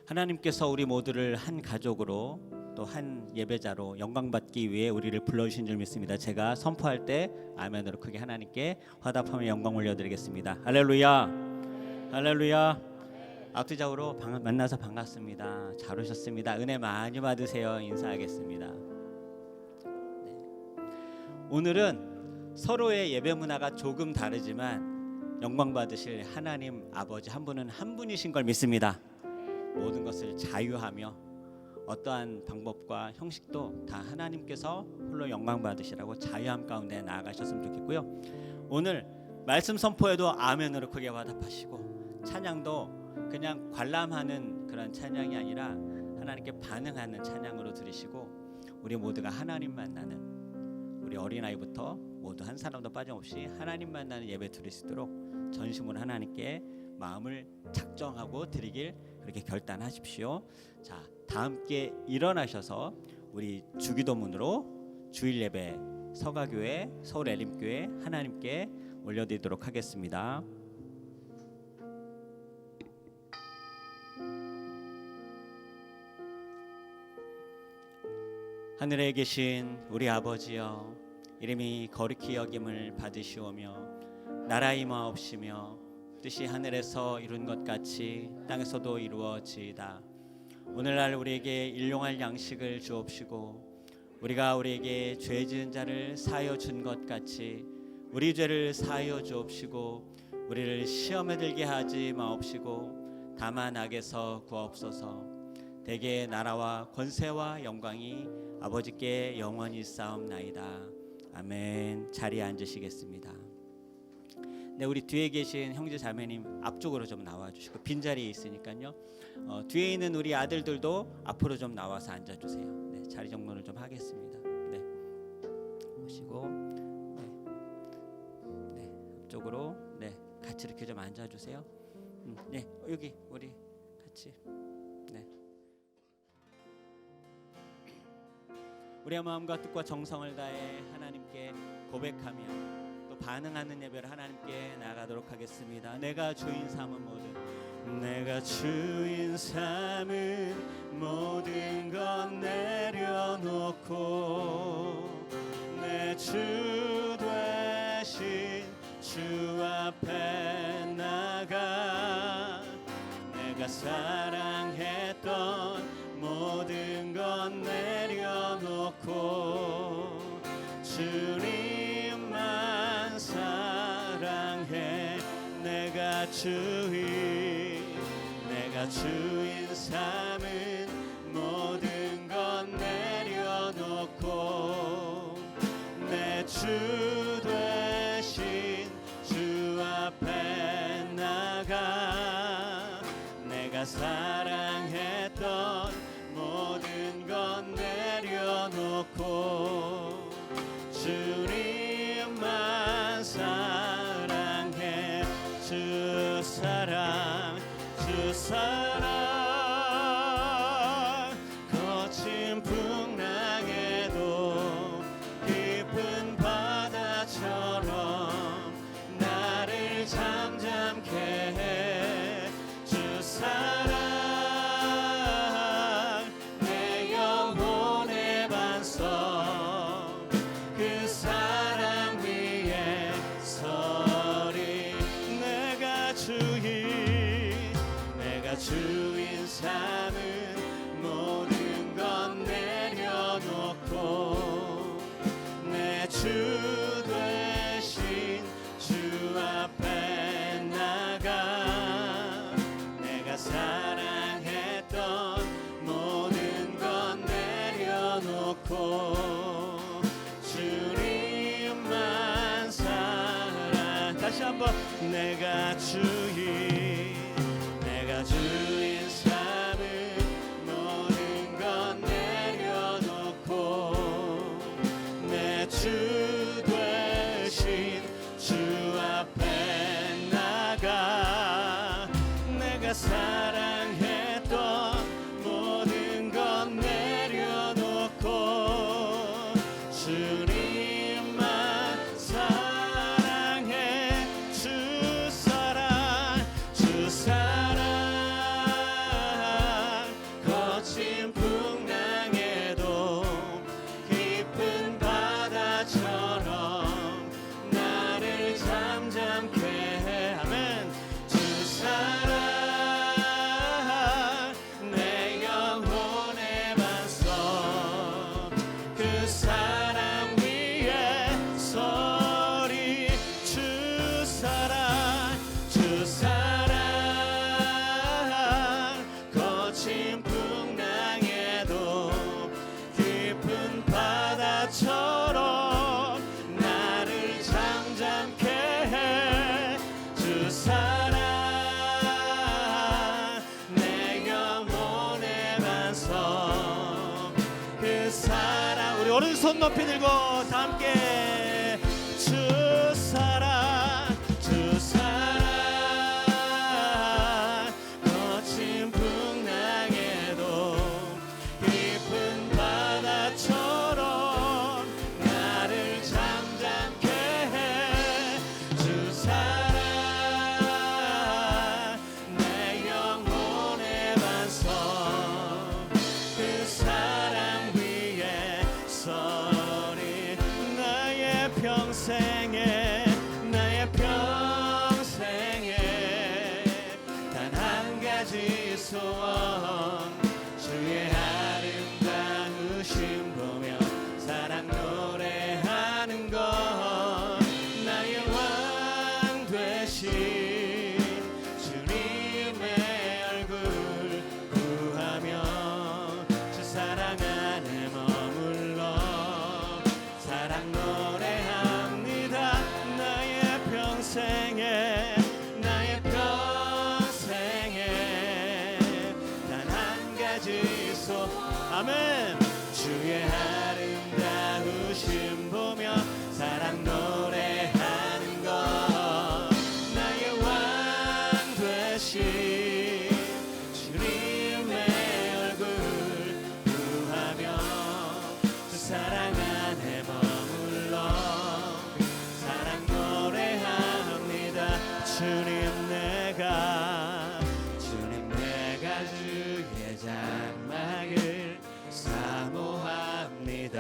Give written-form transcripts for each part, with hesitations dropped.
하나님께서 우리 모두를 한 가족으로 또 한 예배자로 영광받기 위해 우리를 불러주신 줄 믿습니다. 제가 선포할 때 아멘으로 크게 하나님께 화답하며 영광 올려드리겠습니다. 할렐루야, 할렐루야. 앞뒤적으로 만나서 반갑습니다. 잘 오셨습니다. 은혜 많이 받으세요. 인사하겠습니다. 네. 오늘은 서로의 예배 문화가 조금 다르지만 영광 받으실 하나님 아버지 한 분은 한 분이신 걸 믿습니다. 모든 것을 자유하며 어떠한 방법과 형식도 다 하나님께서 홀로 영광 받으시라고 자유함 가운데 나아가셨으면 좋겠고요. 오늘 말씀 선포에도 아멘으로 크게 화답하시고, 찬양도 그냥 관람하는 그런 찬양이 아니라 하나님께 반응하는 찬양으로 들으시고, 우리 모두가 하나님 만나는, 우리 어린아이부터 모두 한 사람도 빠짐없이 하나님 만나는 예배 드릴 수 있도록 전심으로 하나님께 마음을 작정하고 드리길 그렇게 결단하십시오. 자, 다 함께 일어나셔서 우리 주기도문으로 주일 예배 서가교회 서울엘림교회 하나님께 올려드리도록 하겠습니다. 하늘에 계신 우리 아버지여, 이름이 거룩히 여김을 받으시오며 나라 임하옵시며 뜻이 하늘에서 이룬 것 같이 땅에서도 이루어지이다. 오늘날 우리에게 일용할 양식을 주옵시고, 우리가 우리에게 죄 지은 자를 사하여 준 것 같이 우리 죄를 사하여 주옵시고, 우리를 시험에 들게 하지 마옵시고 다만 악에서 구하옵소서. 대개 나라와 권세와 영광이 아버지께 영원히 쌓옵나이다. 아멘. 자리에 앉으시겠습니다. 네, 우리 뒤에 계신 형제 자매님 앞쪽으로 좀 나와주시고, 빈자리 있으니까요. 뒤에 있는 우리 아들들도 앞으로 좀 나와서 앉아주세요. 네, 자리 정돈을 좀 하겠습니다. 네, 오시고, 네, 앞쪽으로, 네, 같이 이렇게 좀 앉아주세요. 네, 여기 우리 같이, 네. 우리의 마음과 뜻과 정성을 다해 하나님께 고백하며 또 반응하는 예배를 하나님께 나가도록 하겠습니다. 내가 주인 삼은 모든, 내가 주인 삼은 모든 것 내려놓고 내 주 되신 주 앞에 나가, 내가 사랑했던 모든 것 내려놓고 주님만 사랑해. 내가 주인 삼은 모든 것 내려놓고 내 주 되신 주 앞에 나가, 내가 사랑했던 모든 것 내려놓고 주님만 사랑해. 주 사랑, 주 사랑, 거친 풍랑에도 깊은 바다처럼 나를 잠잠케 해. 주 사랑, 내 영혼의 반석, 그 사랑 위에 서리. 내가 주인 삼은 모든 것 내려놓고 내 주 되신 주 앞에 나가, 내가 사랑했던 모든 것 내려놓고 주님만 사랑. 다시 한번. 내가 주인 삼은 모든 것 내려놓고 내 주 되신 주 앞에 나가, 내가 사랑했던 모든 것 내려놓고 주님만 사랑해. 주 사랑, 주 사랑, 사랑 내 영혼의 반석 그 사랑 우리 오른손 높이 들고 다 함께 주 사랑 주 사랑 거친 풍랑에도 깊은 바다처럼 나를 잠잠케 해 주 사랑 내 영혼의 반석 그 사랑 위에 서리 나의 평생에 단 한 가지 소원 주의 아름다우심 보며 사랑 노래하는 것 나의 왕 되신 주님의 얼굴 구하며 주 사랑 안에 머물러 사랑 노래합니다 나의 평생에 단 한 가지 소 아멘 주의 아름다우심 보며 사랑 노래하는 것 나의 왕 되신 주님의 얼굴 구하며 주 사랑 안에 머물러 사랑 노래합니다 주님 내가 주의 장막을 사모합니다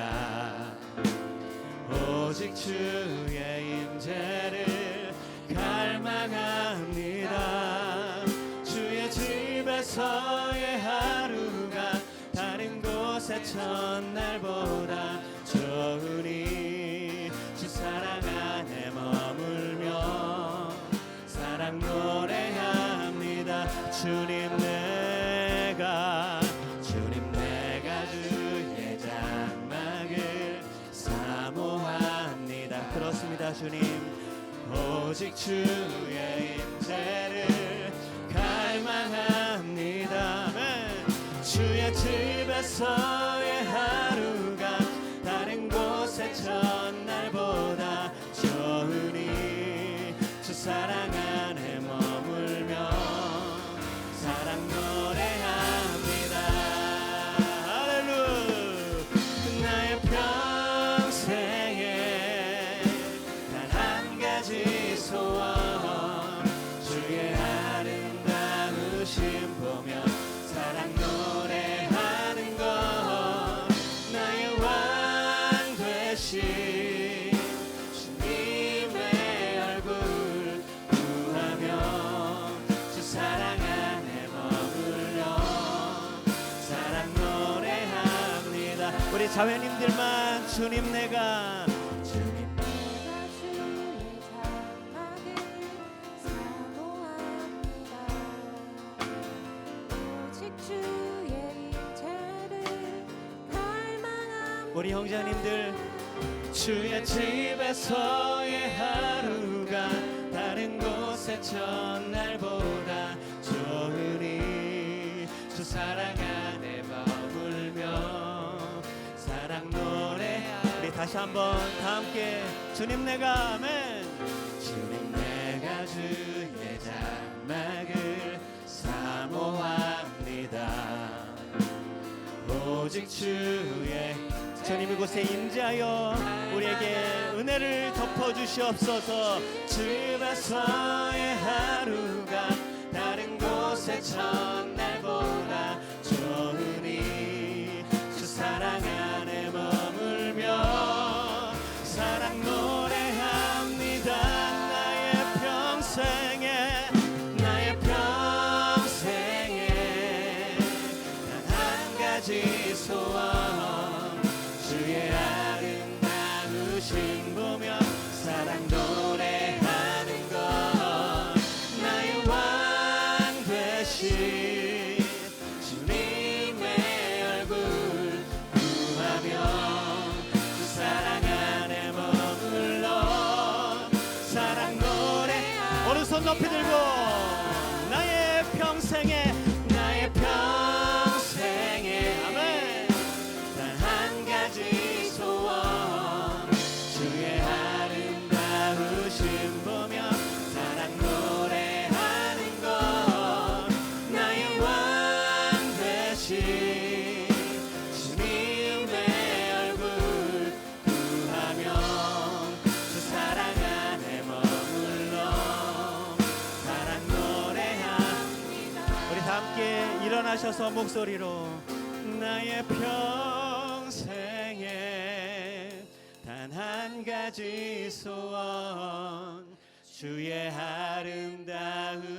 오직 주의 임재를 갈망합니다 주의 집에서의 하루가 다른 곳의 첫날보다 좋으니 주 사랑 안에 머물며 사랑 노래합니다 주님 내가 주의 장막을 사모합니다 그렇습니다 주님 오직 주의 임재를 갈망합니다 아멘. 주의 집에서의 하루가 다른 곳의 첫날보다 좋으니 주 사랑 안에 머물며 사랑 노래합니다 할렐루야 나의 평생에 단 한 가지 소원 주의 아름다우심 보며 사랑 노래하는 것 나의 왕 되신 주님의 얼굴 구하며 주 사랑 안에 머물러 사랑 노래합니다 우리 자매님들만 주님 내가 주의 장막을 사모합니다 오직 주의 임재를 갈망합니다 우리 형제님들 주의 집에서의 하루가 다른 곳의 첫날보다 좋으니 주 사랑 안에 머물며 사랑 노래 우리 다시 한번 다 함께 주님 내가 아멘 주님 내가 주의 장막을 사모합니다 오직 주의 주님 이곳에 임재하여 우리에게 은혜를 덮어주시옵소서 집에서의 하루가 다른 곳의 첫날보다 좋으니 주 사랑 안에 머물며 사랑 노래합니다 나의 평생에 단 한 가지 소원 주의 아름다우심 보며 사랑 노래하는 것 나의 왕 되신 주님의 얼굴 구하며 주 사랑 안에 머물러 사랑 노래 오른손 높이 들고 나의 평생에 아멘. 단 한 가지 소원 주의 아름다우심 보며 사랑 노래하는 것 나의 왕 되신 주님의 얼굴 구하며 주 사랑 안에 머물러 사랑 노래합니다. 우리 다 함께 일어나셔서 목소리로 나의 평생에 단 한 가지 소원 주의 아름다우심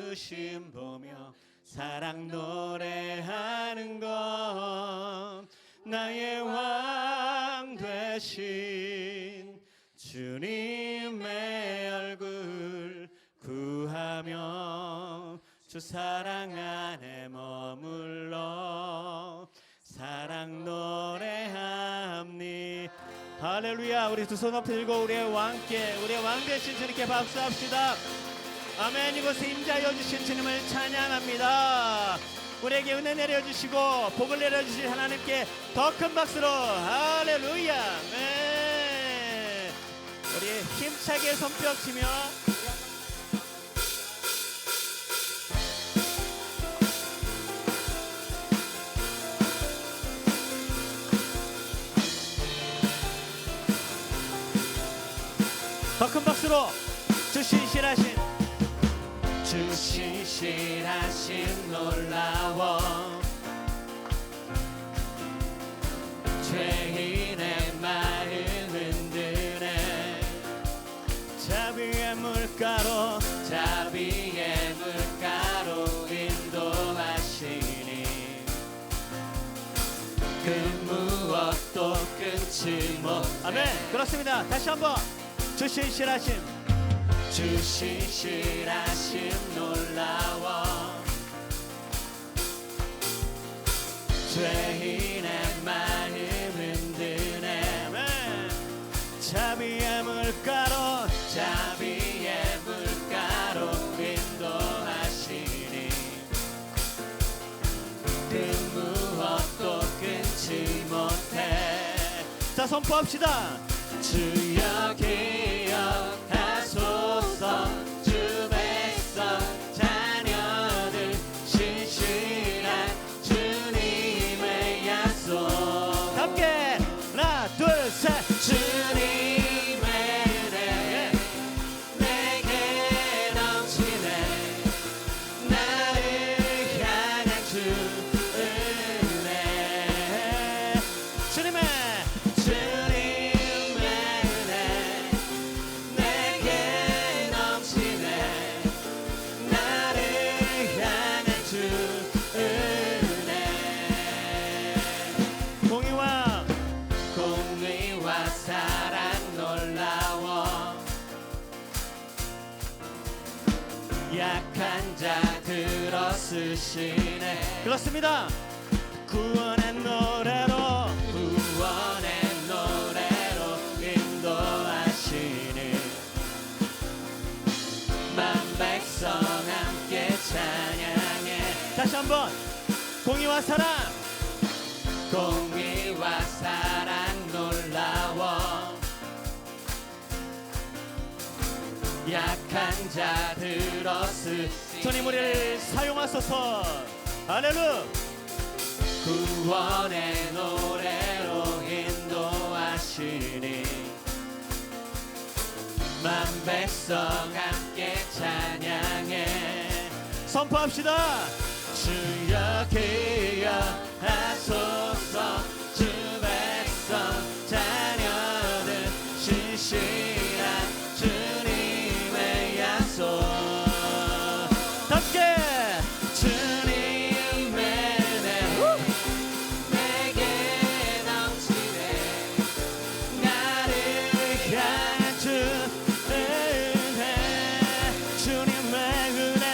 보며 사랑 노래하는 것 나의 왕 되신 주님의 얼굴 구하며 주 사랑 안에 머물러 사랑 노래합니. 할렐루야. 우리 두 손 높이 들고 우리의 왕께 우리의 왕 되신 주님께 박수합시다. 아멘. 이곳에 임자여 주신 주님을 찬양합니다. 우리에게 은혜 내려주시고 복을 내려주신 하나님께 더 큰 박수로 할렐루야. 아멘. 우리 힘차게 손뼉 치며 더 큰 박수로 주 신실하신 놀라워 죄인의 마음 흔드네 자비의 물가로 인도하시니 그 무엇도 끊지 못. 아멘. 그렇습니다. 다시 한번 주 신실하심 놀라워 죄인의 마음 흔드네. 아멘. 자비의 물가로 인도하시니 그 무엇도 끊지 못해. 자, 선포합시다. 주여 기억하소서 주 백성 자녀들 신실한 주님의 약속. 함께 하나 둘 셋. 주님의 은혜 내게 넘치네 나를 향한 주 은혜. 주님의 약한 자 들어쓰시네. 그렇습니다. 구원의 노래로 인도하시니 만 백성 함께 찬양해. 다시 한번 공의와 사랑 놀라워 약한 자 들어쓰. 주님 우리를 사용하소서. 할렐루야. 구원의 노래로 인도하시니 만 백성 함께 찬양해. 선포합시다. 주여 기억하소서 주 백성 자녀들 신실한 주님의 약속. 함께 주님의 은혜 내게 넘치네 나를 향한 주 은혜. 주님의 은혜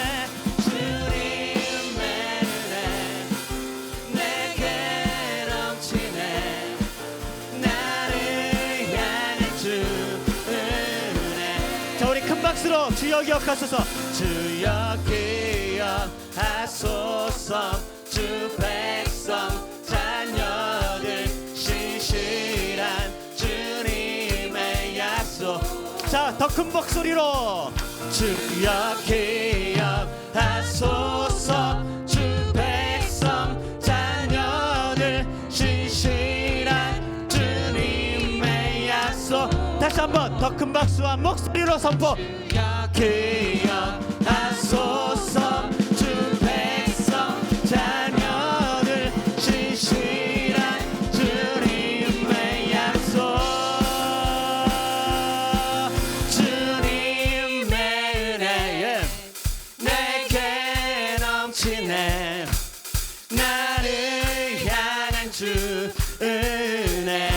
내게 넘치네 나를 향한 주 은혜. 자, 우리 큰 박수로 주여 기억하소서 주여 기억하소서 주 백성 자녀들 신실한 주님의 약속. 자, 더 큰 목소리로 주여 기억하소서 주 백성 자녀들 신실한 주님의 약속. 다시 한번 더 큰 박수와 목소리로 선포. 기억하소서 주 백성 자녀들 신실한 주님의 약속. 주님의 은혜 내게 넘치네. 나를 향한 주 은혜.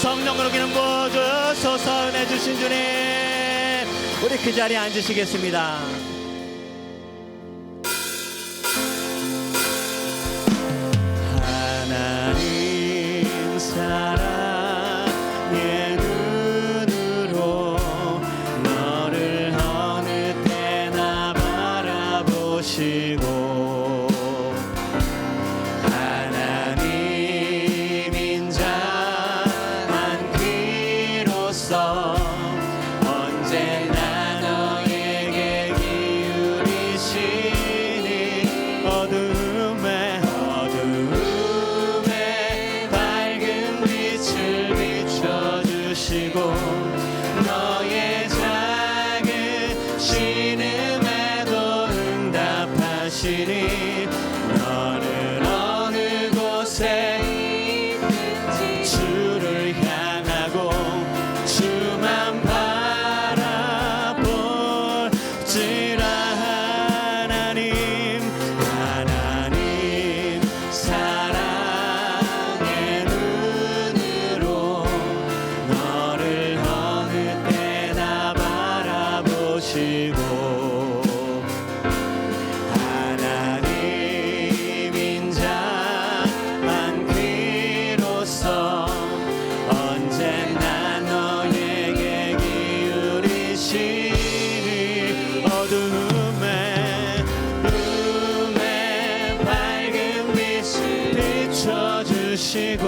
성령으로 기름 부어주소서. 은혜 주신 주님, 우리 그 자리에 앉으시겠습니다. 하나님 사랑의 눈으로 너를 어느 때나 바라보시고 언제나 너에게 기울이시니 어둠에 밝은 빛을 비춰주시고 너의 작은 신음에도 응답하시니 너는 어느 곳에 있든지 주를 향하고 주만 바라볼지라. 하나님 사랑의 눈으로 너를 어느 때나 바라보시고 하나님 인자한 귀로서 언제나 너에게 기울이시니 어둠에 밝은 빛을 비춰주시고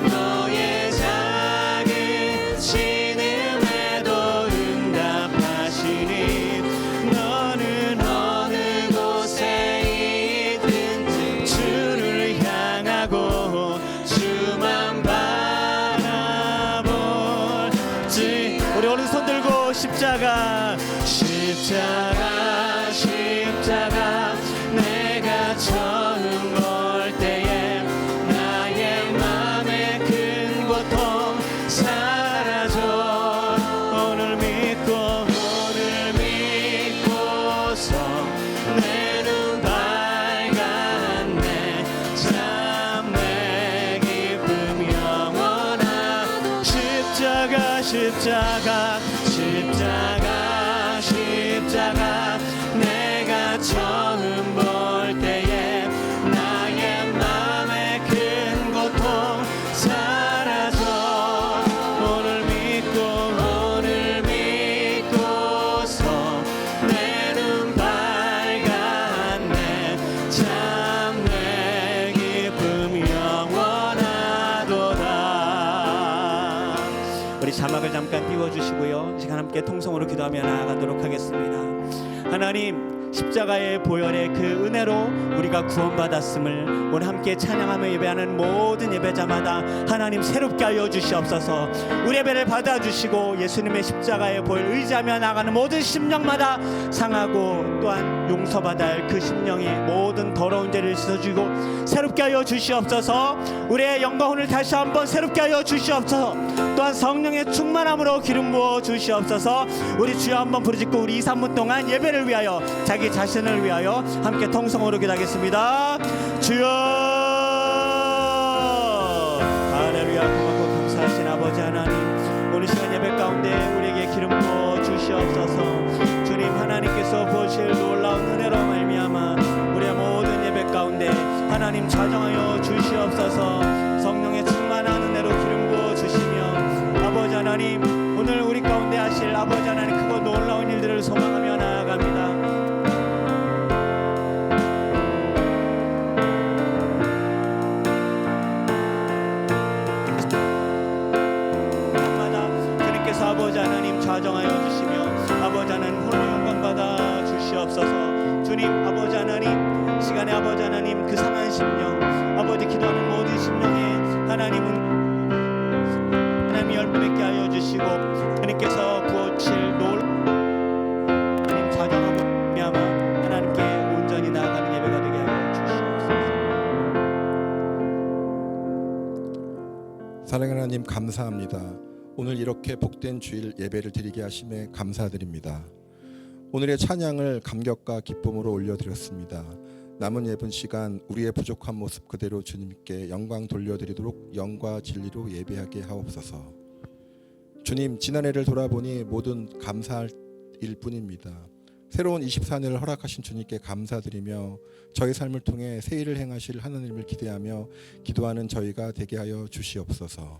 너의 작은 신음에도 응답하시니 너는 어느 곳에 있든지 주를 향하고 주만 바라볼지. 우리 오른손 들고 십자가 내가 처음 볼 때에 나의 맘의 큰 고통 사라져. 오늘 믿고서 내 눈 밝았네. 참 내 기쁨 영원한 십자가 내가 처음 볼 때에 나의 맘의 큰 고통 사라져. 오늘 믿고서 내 눈 밝았네. 참 내 기쁨 영원하도다. 우리 자막을 잠깐 띄워주시고요, 이 시간 함께 통성으로 기도하며 나아가도록 하겠습니다. 하나님, 십자가의 보혈의 그 은혜로 우리가 구원받았음을 오늘 함께 찬양하며 예배하는 모든 예배자마다 하나님 새롭게 하여 주시옵소서. 우리 예배를 받아주시고 예수님의 십자가의 보혈 의지하며 나가는 모든 심령마다 상하고 또한 용서받아야 할 그 심령의 모든 더러운 죄를 씻어주고 새롭게 하여 주시옵소서. 우리의 영광을 다시 한번 새롭게 하여 주시옵소서. 또한 성령의 충만함으로 기름 부어 주시옵소서. 우리 주여 한번 부르짖고 우리 2, 3분 동안 예배를 위하여 자기 자신을 위하여 함께 통성으로 기도하겠습니다. 주여 할렐루야. 고맙고 감사하신 아버지 하나님, 오늘 시간 예배 가운데 우리에게 기름 부어 주시옵소서. 주님 하나님께서 보실 놀라운 은혜로 말미암아 우리의 모든 예배 가운데 하나님 자정하여 주시옵소서. 성령의 충만한 은혜로 기름 부어 주시며 아버지 하나님, 오늘 우리 가운데 하실 아버지 하나님 크고 놀라운 일들을 소망하며 나아갑니다. 아버지 하나님 좌정하여 주시며 아버지 하나님 홀로 영광 받아 주시옵소서. 주님 아버지 하나님 시간에 아버지 하나님 그 상한 심령 아버지 기도하는 모든 심령에 하나님은 하나님이 열매 맺게 하여 주시고 주님께서 부어주실 하나님 좌정하고 미야마 하나님께 온전히 나아가는 예배가 되게 하여 주시옵소서. 사랑하는 하나님 감사합니다. 오늘 이렇게 복된 주일 예배를 드리게 하심에 감사드립니다. 오늘의 찬양을 감격과 기쁨으로 올려드렸습니다. 남은 예분 시간 우리의 부족한 모습 그대로 주님께 영광 돌려드리도록 영과 진리로 예배하게 하옵소서. 주님, 지난해를 돌아보니 모든 감사할 일뿐입니다. 새로운 24년을 허락하신 주님께 감사드리며 저희 삶을 통해 새 일을 행하실 하나님을 기대하며 기도하는 저희가 되게 하여 주시옵소서.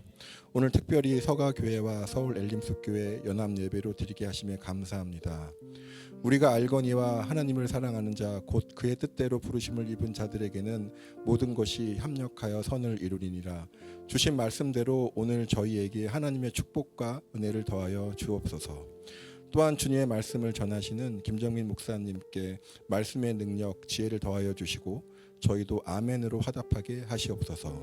오늘 특별히 서가교회와 서울 엘림숙교회 연합예배로 드리게 하심에 감사합니다. 우리가 알거니와 하나님을 사랑하는 자 곧 그의 뜻대로 부르심을 입은 자들에게는 모든 것이 협력하여 선을 이루리니라. 주신 말씀대로 오늘 저희에게 하나님의 축복과 은혜를 더하여 주옵소서. 또한 주님의 말씀을 전하시는 김정민 목사님께 말씀의 능력, 지혜를 더하여 주시고 저희도 아멘으로 화답하게 하시옵소서.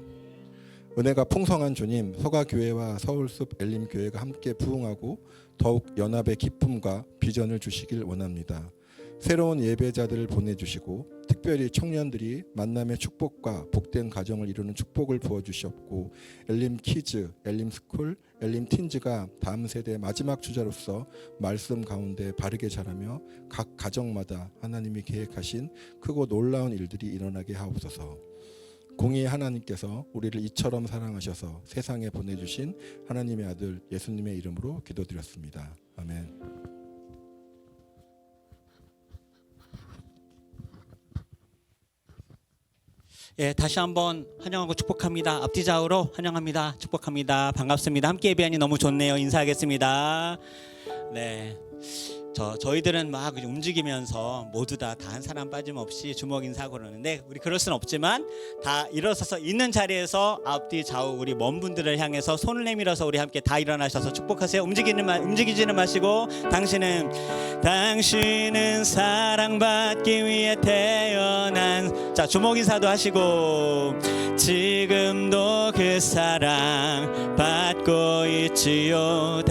은혜가 풍성한 주님, 서가교회와 서울숲 엘림교회가 함께 부흥하고 더욱 연합의 기쁨과 비전을 주시길 원합니다. 새로운 예배자들을 보내주시고 특별히 청년들이 만남의 축복과 복된 가정을 이루는 축복을 부어주시옵고 엘림키즈, 엘림스쿨, 엘림틴즈가 다음 세대 마지막 주자로서 말씀 가운데 바르게 자라며 각 가정마다 하나님이 계획하신 크고 놀라운 일들이 일어나게 하옵소서. 공의의 하나님께서 우리를 이처럼 사랑하셔서 세상에 보내주신 하나님의 아들 예수님의 이름으로 기도드렸습니다. 아멘. 예, 다시 한번 환영하고 축복합니다. 앞뒤 좌우로 환영합니다. 축복합니다. 반갑습니다. 함께 예배하니 너무 좋네요. 인사하겠습니다. 네, 저희들은 막 움직이면서 모두 다 한 사람 빠짐없이 주먹 인사하고 그러는데 우리 그럴 수는 없지만 다 일어서서 있는 자리에서 앞뒤 좌우 우리 먼 분들을 향해서 손을 내밀어서 우리 함께 다 일어나셔서 축복하세요. 움직이지는 마시고 당신은 사랑받기 위해 태어난 자 주먹 인사도 하시고 지금도 그 사랑 받고 있지요.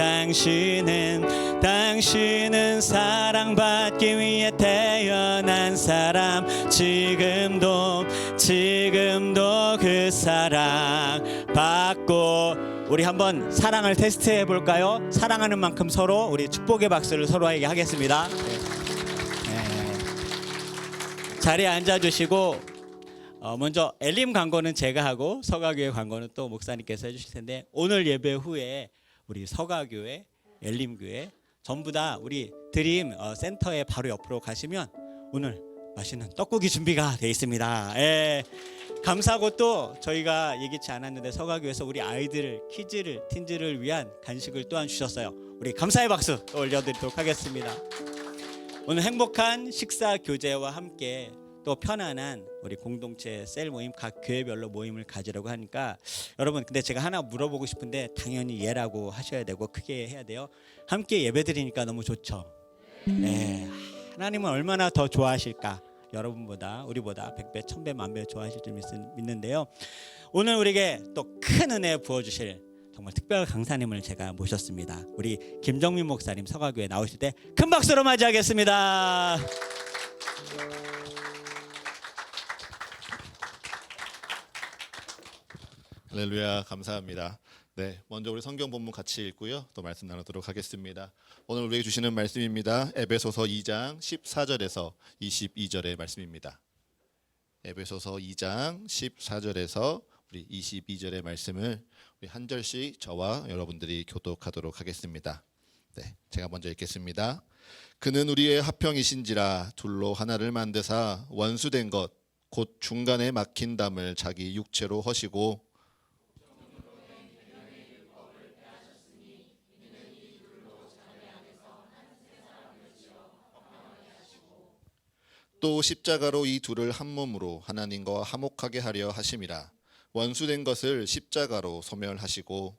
당신은 사랑받기 위해 태어난 사람 지금도 그 사랑 받고 우리 한번 사랑을 테스트해 볼까요? 사랑하는 만큼 서로 우리 축복의 박수를 서로에게 하겠습니다. 네. 자리에 앉아주시고 먼저 엘림 광고는 제가 하고 서가교회 광고는 또 목사님께서 해주실 텐데 오늘 예배 후에 우리 서가교회, 엘림교회 전부 다 우리 드림 센터에 바로 옆으로 가시면 오늘 맛있는 떡국이 준비가 되어 있습니다. 예. 감사하고 또 저희가 예기치 않았는데 서가교에서 우리 아이들 키즈를 틴즈를 위한 간식을 또한 주셨어요. 우리 감사의 박수 또 올려드리도록 하겠습니다. 오늘 행복한 식사 교제와 함께 또 편안한 우리 공동체 셀 모임 각 교회별로 모임을 가지려고 하니까 여러분 근데 제가 하나 물어보고 싶은데 당연히 예라고 하셔야 되고 크게 해야 돼요. 함께 예배드리니까 너무 좋죠. 네. 하나님은 얼마나 더 좋아하실까? 여러분보다 우리보다 100배, 1000배, 만배 좋아하실 줄 믿는데요. 오늘 우리에게 또 큰 은혜 부어주실 정말 특별 강사님을 제가 모셨습니다. 우리 김정민 목사님 서가교회 나오실 때 큰 박수로 맞이하겠습니다. 할렐루야, 감사합니다. 네, 먼저 우리 성경 본문 같이 읽고요. 또 말씀 나누도록 하겠습니다. 오늘 우리에게 주시는 말씀입니다. 에베소서 2장 14절에서 22절의 말씀입니다. 에베소서 2장 14절에서 우리 22절의 말씀을 우리 한 절씩 저와 여러분들이 교독하도록 하겠습니다. 네, 제가 먼저 읽겠습니다. 그는 우리의 화평이신지라 둘로 하나를 만드사 원수된 것 곧 중간에 막힌 담을 자기 육체로 허시고 또 십자가로 이 둘을 한 몸으로 하나님과 화목하게 하려 하심이라. 원수된 것을 십자가로 소멸하시고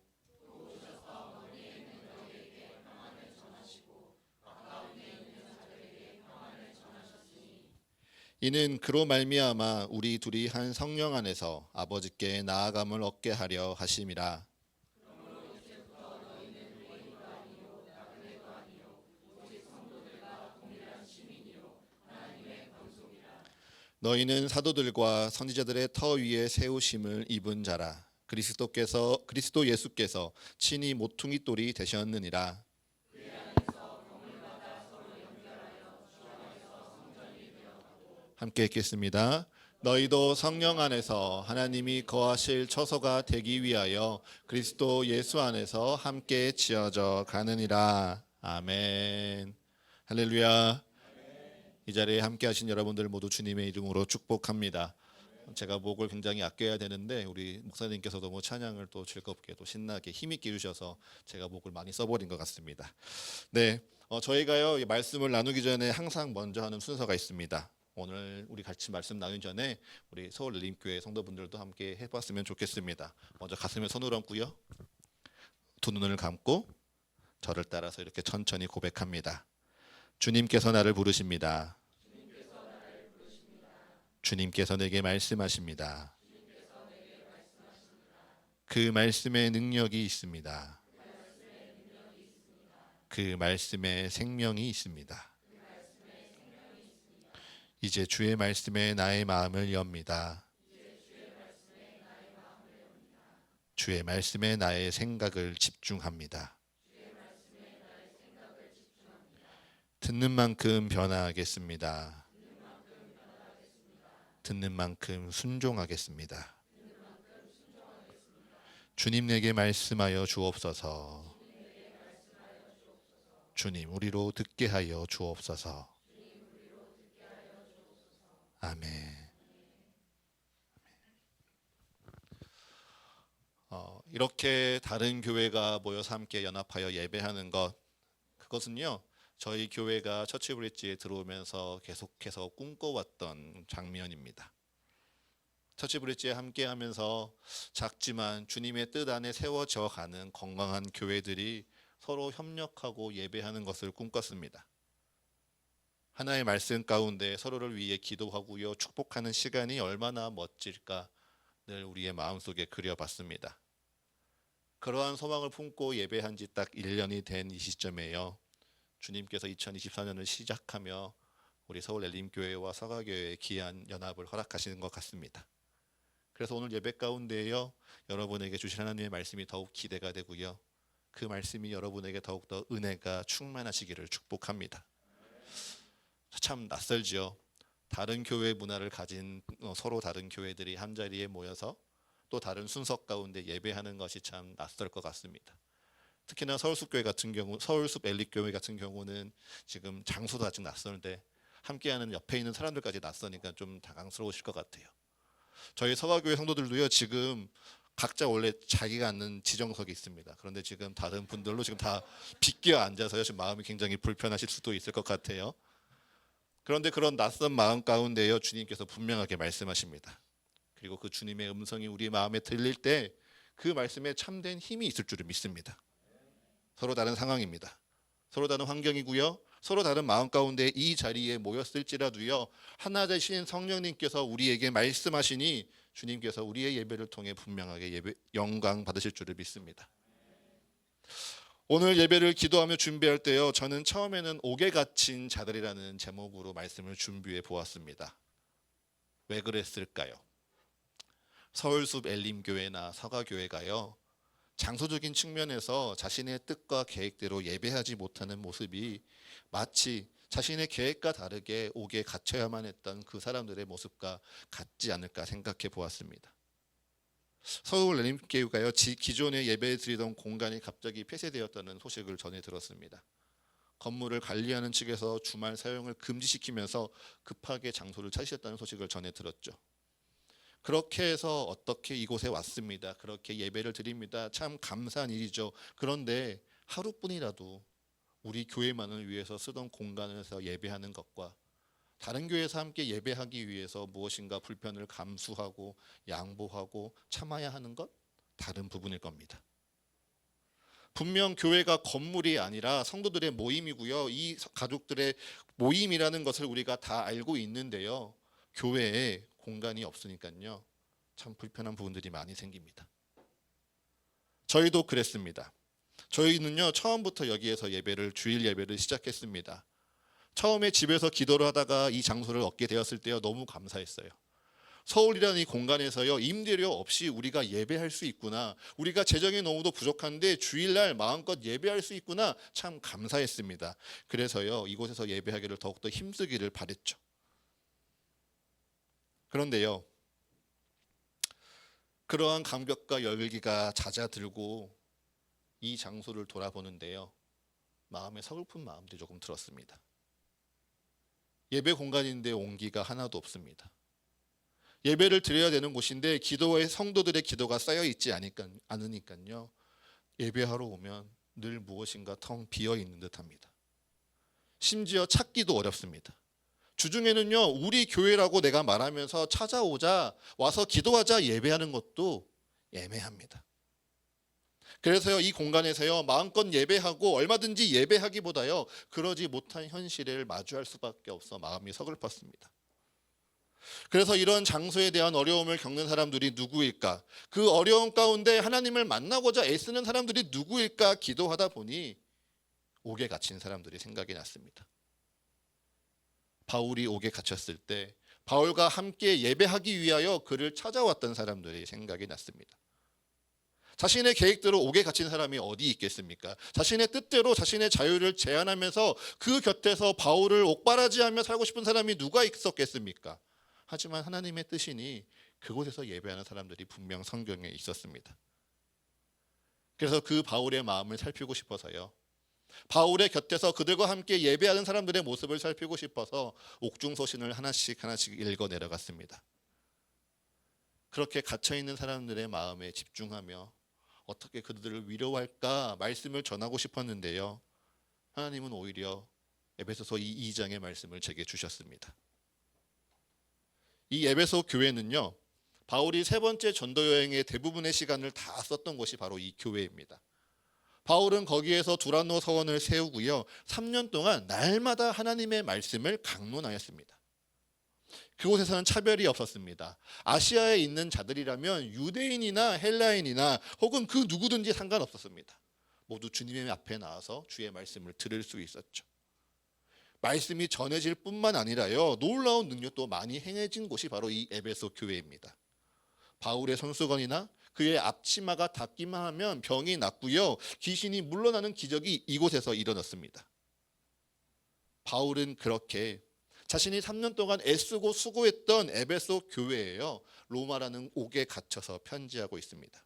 이는 그로 말미암아 우리 둘이 한 성령 안에서 아버지께 나아감을 얻게 하려 하심이라. 너희는 사도들과 선지자들의 터 위에 세우심을 입은 자라. 그리스도 예수께서 친히 모퉁이 돌이 되셨느니라. 함께 읽겠습니다. 너희도 성령 안에서 하나님이 거하실 처소가 되기 위하여 그리스도 예수 안에서 함께 지어져 가느니라. 아멘. 할렐루야. 이 자리에 함께 하신 여러분들 모두 주님의 이름으로 축복합니다. 제가 목을 굉장히 아껴야 되는데 우리 목사님께서 너무 찬양을 또 즐겁게 또 신나게 힘있게 해주셔서 제가 목을 많이 써버린 것 같습니다. 네, 저희가요 이 말씀을 나누기 전에 항상 먼저 하는 순서가 있습니다. 오늘 우리 같이 말씀 나누기 전에 우리 서울 엘림교회 성도분들도 함께 해봤으면 좋겠습니다. 먼저 가슴에 손을 얹고요, 두 눈을 감고 저를 따라서 이렇게 천천히 고백합니다. 주님께서 나를 부르십니다. 주님께서 내게 말씀하십니다. 그 말씀에 능력이 있습니다. 그 말씀에 생명이 있습니다. 이제 주의 말씀에 나의 마음을 엽니다. 주의 말씀에 나의 생각을 집중합니다. 듣는 만큼 변화하겠습니다. 듣는 만큼 순종하겠습니다. 주님 내게 말씀하여 주옵소서. 주님 우리로 듣게 하여 주옵소서. 아멘. 이렇게 다른 교회가 모여서 함께 연합하여 예배하는 것, 그것은요 저희 교회가 처치 브릿지에 들어오면서 계속해서 꿈꿔왔던 장면입니다. 처치 브릿지에 함께하면서 작지만 주님의 뜻 안에 세워져 가는 건강한 교회들이 서로 협력하고 예배하는 것을 꿈꿨습니다. 하나의 말씀 가운데 서로를 위해 기도하고요 축복하는 시간이 얼마나 멋질까 늘 우리의 마음속에 그려봤습니다. 그러한 소망을 품고 예배한 지 딱 1년이 된 이 시점에요, 주님께서 2024년을 시작하며 우리 서울 엘림교회와 서가교회의 귀한 연합을 허락하시는 것 같습니다. 그래서 오늘 예배 가운데요 여러분에게 주신 하나님의 말씀이 더욱 기대가 되고요, 그 말씀이 여러분에게 더욱더 은혜가 충만하시기를 축복합니다. 참 낯설지요. 다른 교회 문화를 가진 서로 다른 교회들이 한자리에 모여서 또 다른 순서 가운데 예배하는 것이 참 낯설 것 같습니다. 특히나 서울숲교회 같은 경우, 서울숲 엘리교회 같은 경우는 지금 장소도 아직 낯설는데 함께하는 옆에 있는 사람들까지 낯서니까 좀 당황스러우실 것 같아요. 저희 서가교회 성도들도요 지금 각자 원래 자기가 앉는 지정석이 있습니다. 그런데 지금 다른 분들로 지금 다 비껴 앉아서요 지금 마음이 굉장히 불편하실 수도 있을 것 같아요. 그런데 그런 낯선 마음 가운데요 주님께서 분명하게 말씀하십니다. 그리고 그 주님의 음성이 우리 마음에 들릴 때 그 말씀에 참된 힘이 있을 줄을 믿습니다. 서로 다른 상황입니다. 서로 다른 환경이고요. 서로 다른 마음 가운데 이 자리에 모였을지라도요, 하나 되신 성령님께서 우리에게 말씀하시니 주님께서 우리의 예배를 통해 분명하게 영광 받으실 줄을 믿습니다. 오늘 예배를 기도하며 준비할 때요, 저는 처음에는 옥에 갇힌 자들이라는 제목으로 말씀을 준비해 보았습니다. 왜 그랬을까요? 서울숲 엘림교회나 서가교회가요, 장소적인 측면에서 자신의 뜻과 계획대로 예배하지 못하는 모습이 마치 자신의 계획과 다르게 옥에 갇혀야만 했던 그 사람들의 모습과 같지 않을까 생각해 보았습니다. 서울 엘림교회가요, 기존에 예배 드리던 공간이 갑자기 폐쇄되었다는 소식을 전해 들었습니다. 건물을 관리하는 측에서 주말 사용을 금지시키면서 급하게 장소를 찾으셨다는 소식을 전해 들었죠. 그렇게 해서 어떻게 이곳에 왔습니다. 그렇게 예배를 드립니다. 참 감사한 일이죠. 그런데 하루뿐이라도 우리 교회만을 위해서 쓰던 공간에서 예배하는 것과 다른 교회에서 함께 예배하기 위해서 무엇인가 불편을 감수하고 양보하고 참아야 하는 것, 다른 부분일 겁니다. 분명 교회가 건물이 아니라 성도들의 모임이고요. 이 가족들의 모임이라는 것을 우리가 다 알고 있는데요. 교회에 공간이 없으니까요, 참 불편한 부분들이 많이 생깁니다. 저희도 그랬습니다. 저희는요, 처음부터 여기에서 주일 예배를 시작했습니다. 처음에 집에서 기도를 하다가 이 장소를 얻게 되었을 때요, 너무 감사했어요. 서울이라는 이 공간에서요, 임대료 없이 우리가 예배할 수 있구나, 우리가 재정이 너무도 부족한데 주일날 마음껏 예배할 수 있구나, 참 감사했습니다. 그래서요, 이곳에서 예배하기를 더욱더 힘쓰기를 바랬죠. 그런데요, 그러한 감격과 열기가 잦아들고 이 장소를 돌아보는데요, 마음에 서글픈 마음도 조금 들었습니다. 예배 공간인데 온기가 하나도 없습니다. 예배를 드려야 되는 곳인데 기도에 성도들의 기도가 쌓여 있지 않으니까요, 예배하러 오면 늘 무엇인가 텅 비어 있는 듯합니다. 심지어 찾기도 어렵습니다. 주중에는요, 우리 교회라고 내가 말하면서 찾아오자, 와서 기도하자 예배하는 것도 애매합니다. 그래서요, 이 공간에서요, 마음껏 예배하고 얼마든지 예배하기보다요, 그러지 못한 현실을 마주할 수밖에 없어 마음이 서글펐습니다. 그래서 이런 장소에 대한 어려움을 겪는 사람들이 누구일까? 그 어려움 가운데 하나님을 만나고자 애쓰는 사람들이 누구일까 기도하다 보니 옥에 갇힌 사람들이 생각이 났습니다. 바울이 옥에 갇혔을 때 바울과 함께 예배하기 위하여 그를 찾아왔던 사람들이 생각이 났습니다. 자신의 계획대로 옥에 갇힌 사람이 어디 있겠습니까? 자신의 뜻대로 자신의 자유를 제한하면서 그 곁에서 바울을 옥바라지하며 살고 싶은 사람이 누가 있었겠습니까? 하지만 하나님의 뜻이니 그곳에서 예배하는 사람들이 분명 성경에 있었습니다. 그래서 그 바울의 마음을 살피고 싶어서요, 바울의 곁에서 그들과 함께 예배하는 사람들의 모습을 살피고 싶어서 옥중서신을 하나씩 읽어 내려갔습니다. 그렇게 갇혀있는 사람들의 마음에 집중하며 어떻게 그들을 위로할까 말씀을 전하고 싶었는데요, 하나님은 오히려 에베소서 2장의 말씀을 제게 주셨습니다. 이 에베소 교회는요, 바울이 세 번째 전도 여행의 대부분의 시간을 다 썼던 곳이 바로 이 교회입니다. 바울은 거기에서 두란노 서원을 세우고요, 3년 동안 날마다 하나님의 말씀을 강론하였습니다. 그곳에서는 차별이 없었습니다. 아시아에 있는 자들이라면 유대인이나 헬라인이나 혹은 그 누구든지 상관없었습니다. 모두 주님의 앞에 나와서 주의 말씀을 들을 수 있었죠. 말씀이 전해질 뿐만 아니라요, 놀라운 능력도 많이 행해진 곳이 바로 이 에베소 교회입니다. 바울의 손수건이나 그의 앞치마가 닿기만 하면 병이 낫고요, 귀신이 물러나는 기적이 이곳에서 일어났습니다. 바울은 그렇게 자신이 3년 동안 애쓰고 수고했던 에베소 교회에요, 로마라는 옥에 갇혀서 편지하고 있습니다.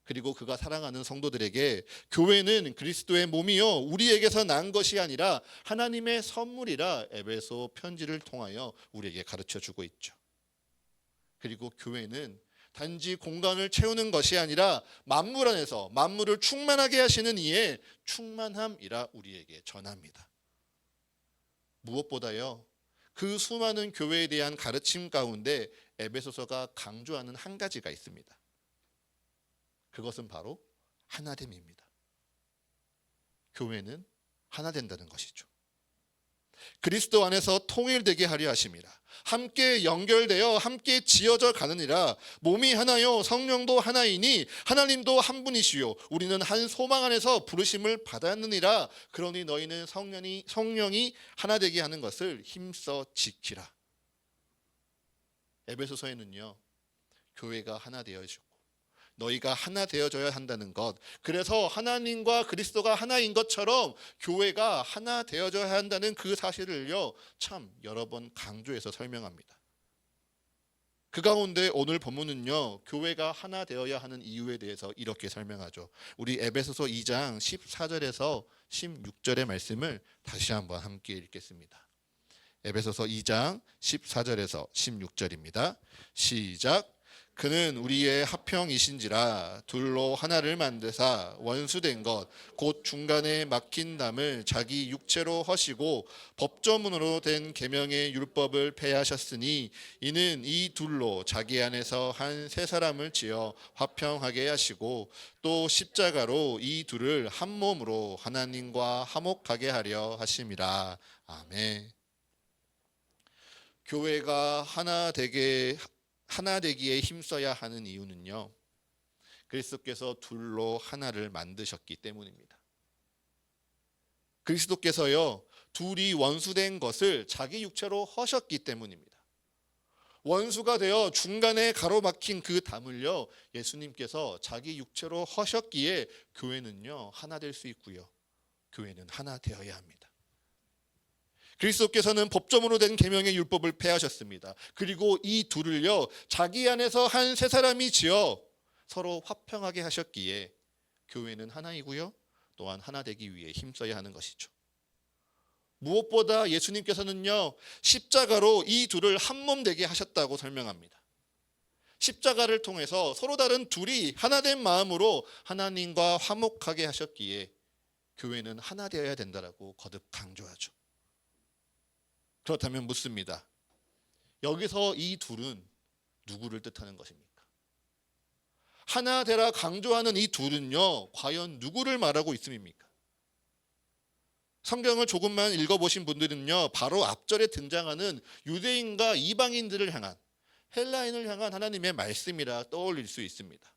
그리고 그가 사랑하는 성도들에게 교회는 그리스도의 몸이요, 우리에게서 난 것이 아니라 하나님의 선물이라 에베소 편지를 통하여 우리에게 가르쳐주고 있죠. 그리고 교회는 단지 공간을 채우는 것이 아니라 만물 안에서 만물을 충만하게 하시는 이의 충만함이라 우리에게 전합니다. 무엇보다요, 그 수많은 교회에 대한 가르침 가운데 에베소서가 강조하는 한 가지가 있습니다. 그것은 바로 하나됨입니다. 교회는 하나 된다는 것이죠. 그리스도 안에서 통일되게 하려 하심이라. 함께 연결되어 함께 지어져 가느니라. 몸이 하나요 성령도 하나이니 하나님도 한 분이시요 우리는 한 소망 안에서 부르심을 받았느니라. 그러니 너희는 성령이 하나 되게 하는 것을 힘써 지키라. 에베소서에는요, 교회가 하나 되어지고 너희가 하나 되어져야 한다는 것, 그래서 하나님과 그리스도가 하나인 것처럼 교회가 하나 되어져야 한다는 그 사실을요 참 여러 번 강조해서 설명합니다. 그 가운데 오늘 본문은요, 교회가 하나 되어야 하는 이유에 대해서 이렇게 설명하죠. 우리 에베소서 2장 14절에서 16절의 말씀을 다시 한번 함께 읽겠습니다. 에베소서 2장 14절에서 16절입니다. 시작. 그는 우리의 합형이신지라 둘로 하나를 만드사 원수된 것 곧 중간에 막힌 담을 자기 육체로 허시고 법조문으로 된 계명의 율법을 폐하셨으니 이는 이 둘로 자기 안에서 한 세 사람을 지어 화평하게 하시고 또 십자가로 이 둘을 한 몸으로 하나님과 화목하게 하려 하심이라. 아멘. 교회가 하나 되기에 힘써야 하는 이유는요, 그리스도께서 둘로 하나를 만드셨기 때문입니다. 그리스도께서요 둘이 원수된 것을 자기 육체로 허셨기 때문입니다. 원수가 되어 중간에 가로막힌 그 담을요 예수님께서 자기 육체로 허셨기에 교회는요 하나 될 수 있고요, 교회는 하나 되어야 합니다. 그리스도께서는 법조문으로 된 계명의 율법을 폐하셨습니다. 그리고 이 둘을요 자기 안에서 한 세 사람이 지어 서로 화평하게 하셨기에 교회는 하나이고요, 또한 하나 되기 위해 힘써야 하는 것이죠. 무엇보다 예수님께서는요 십자가로 이 둘을 한 몸 되게 하셨다고 설명합니다. 십자가를 통해서 서로 다른 둘이 하나 된 마음으로 하나님과 화목하게 하셨기에 교회는 하나 되어야 된다라고 거듭 강조하죠. 그렇다면 묻습니다. 여기서 이 둘은 누구를 뜻하는 것입니까? 하나 되라 강조하는 이 둘은요 과연 누구를 말하고 있음입니까? 성경을 조금만 읽어보신 분들은요 바로 앞절에 등장하는 유대인과 이방인들을 향한, 헬라인을 향한 하나님의 말씀이라 떠올릴 수 있습니다.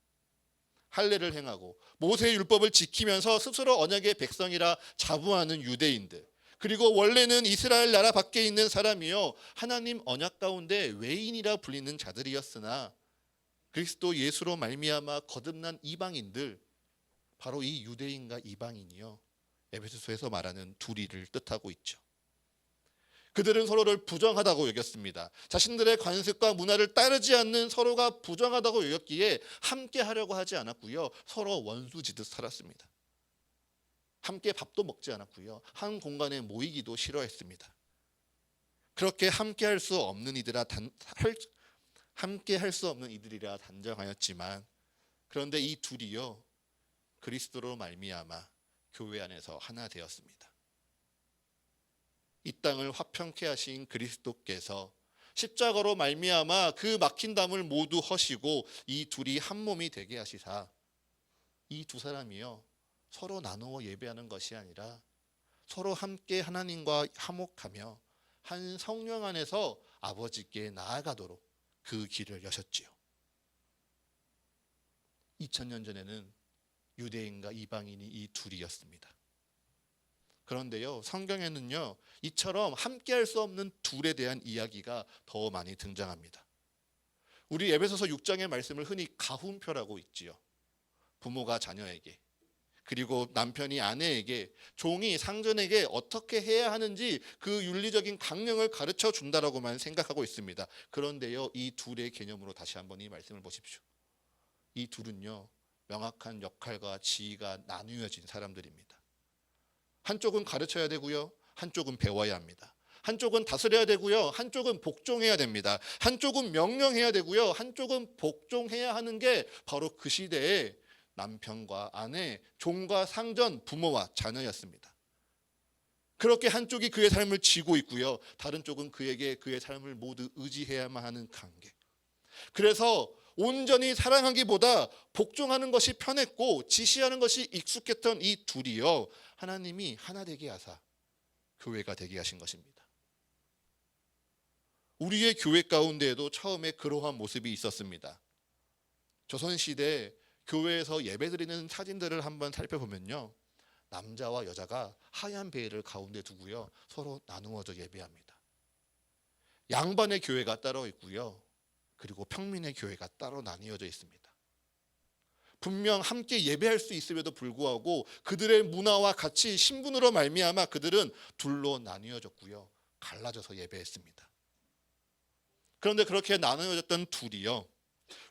할례를 행하고 모세의 율법을 지키면서 스스로 언약의 백성이라 자부하는 유대인들, 그리고 원래는 이스라엘 나라 밖에 있는 사람이요 하나님 언약 가운데 외인이라 불리는 자들이었으나 그리스도 예수로 말미암아 거듭난 이방인들, 바로 이 유대인과 이방인이요 에베소서에서 말하는 둘이를 뜻하고 있죠. 그들은 서로를 부정하다고 여겼습니다. 자신들의 관습과 문화를 따르지 않는 서로가 부정하다고 여겼기에 함께 하려고 하지 않았고요, 서로 원수지듯 살았습니다. 함께 밥도 먹지 않았고요, 한 공간에 모이기도 싫어했습니다. 그렇게 함께 할 수 없는 이들이라 단정하였지만, 그런데 이 둘이요 그리스도로 말미암아 교회 안에서 하나 되었습니다. 이 땅을 화평케 하신 그리스도께서 십자가로 말미암아 그 막힌 담을 모두 허시고 이 둘이 한 몸이 되게 하시사, 이 두 사람이요 서로 나누어 예배하는 것이 아니라 서로 함께 하나님과 화목하며 한 성령 안에서 아버지께 나아가도록 그 길을 여셨지요. 2000년 전에는 유대인과 이방인이 이 둘이었습니다. 그런데요 성경에는요 이처럼 함께 할 수 없는 둘에 대한 이야기가 더 많이 등장합니다. 우리 에베소서 6장의 말씀을 흔히 가훈표라고 있지요. 부모가 자녀에게, 그리고 남편이 아내에게, 종이 상전에게 어떻게 해야 하는지 그 윤리적인 강령을 가르쳐 준다라고만 생각하고 있습니다. 그런데요 이 둘의 개념으로 다시 한번 이 말씀을 보십시오. 이 둘은요 명확한 역할과 지위가 나누어진 사람들입니다. 한쪽은 가르쳐야 되고요, 한쪽은 배워야 합니다. 한쪽은 다스려야 되고요, 한쪽은 복종해야 됩니다. 한쪽은 명령해야 되고요, 한쪽은 복종해야 하는 게 바로 그 시대의 남편과 아내, 종과 상전, 부모와 자녀였습니다. 그렇게 한쪽이 그의 삶을 지고 있고요, 다른 쪽은 그에게 그의 삶을 모두 의지해야만 하는 관계. 그래서 온전히 사랑하기보다 복종하는 것이 편했고 지시하는 것이 익숙했던 이 둘이요 하나님이 하나 되게 하사 교회가 되게 하신 것입니다. 우리의 교회 가운데에도 처음에 그러한 모습이 있었습니다. 조선시대 교회에서 예배드리는 사진들을 한번 살펴보면요, 남자와 여자가 하얀 베일을 가운데 두고요, 서로 나누어져 예배합니다. 양반의 교회가 따로 있고요, 그리고 평민의 교회가 따로 나뉘어져 있습니다. 분명 함께 예배할 수 있음에도 불구하고 그들의 문화와 가치, 신분으로 말미암아 그들은 둘로 나뉘어졌고요, 갈라져서 예배했습니다. 그런데 그렇게 나누어졌던 둘이요,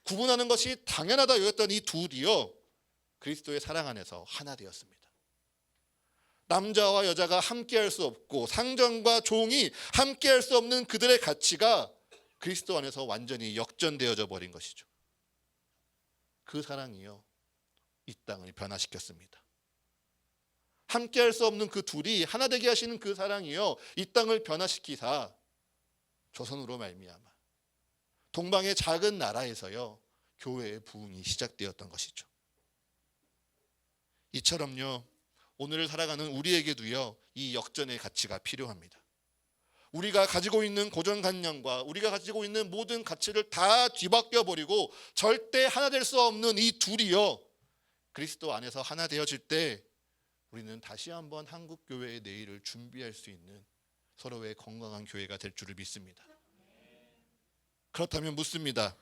구분하는 것이 당연하다 여겼던 이 둘이요, 그리스도의 사랑 안에서 하나 되었습니다. 남자와 여자가 함께할 수 없고 상전과 종이 함께할 수 없는 그들의 가치가 그리스도 안에서 완전히 역전되어져 버린 것이죠. 그 사랑이요, 이 땅을 변화시켰습니다. 함께할 수 없는 그 둘이 하나 되게 하시는 그 사랑이요, 이 땅을 변화시키사 조선으로 말미암아 동방의 작은 나라에서요, 교회의 부흥이 시작되었던 것이죠. 이처럼요, 오늘을 살아가는 우리에게도요, 이 역전의 가치가 필요합니다. 우리가 가지고 있는 고정관념과 우리가 가지고 있는 모든 가치를 다 뒤바뀌어 버리고 절대 하나 될 수 없는 이 둘이요, 그리스도 안에서 하나 되어질 때 우리는 다시 한번 한국 교회의 내일을 준비할 수 있는 서로의 건강한 교회가 될 줄을 믿습니다. 그렇다면 묻습니다.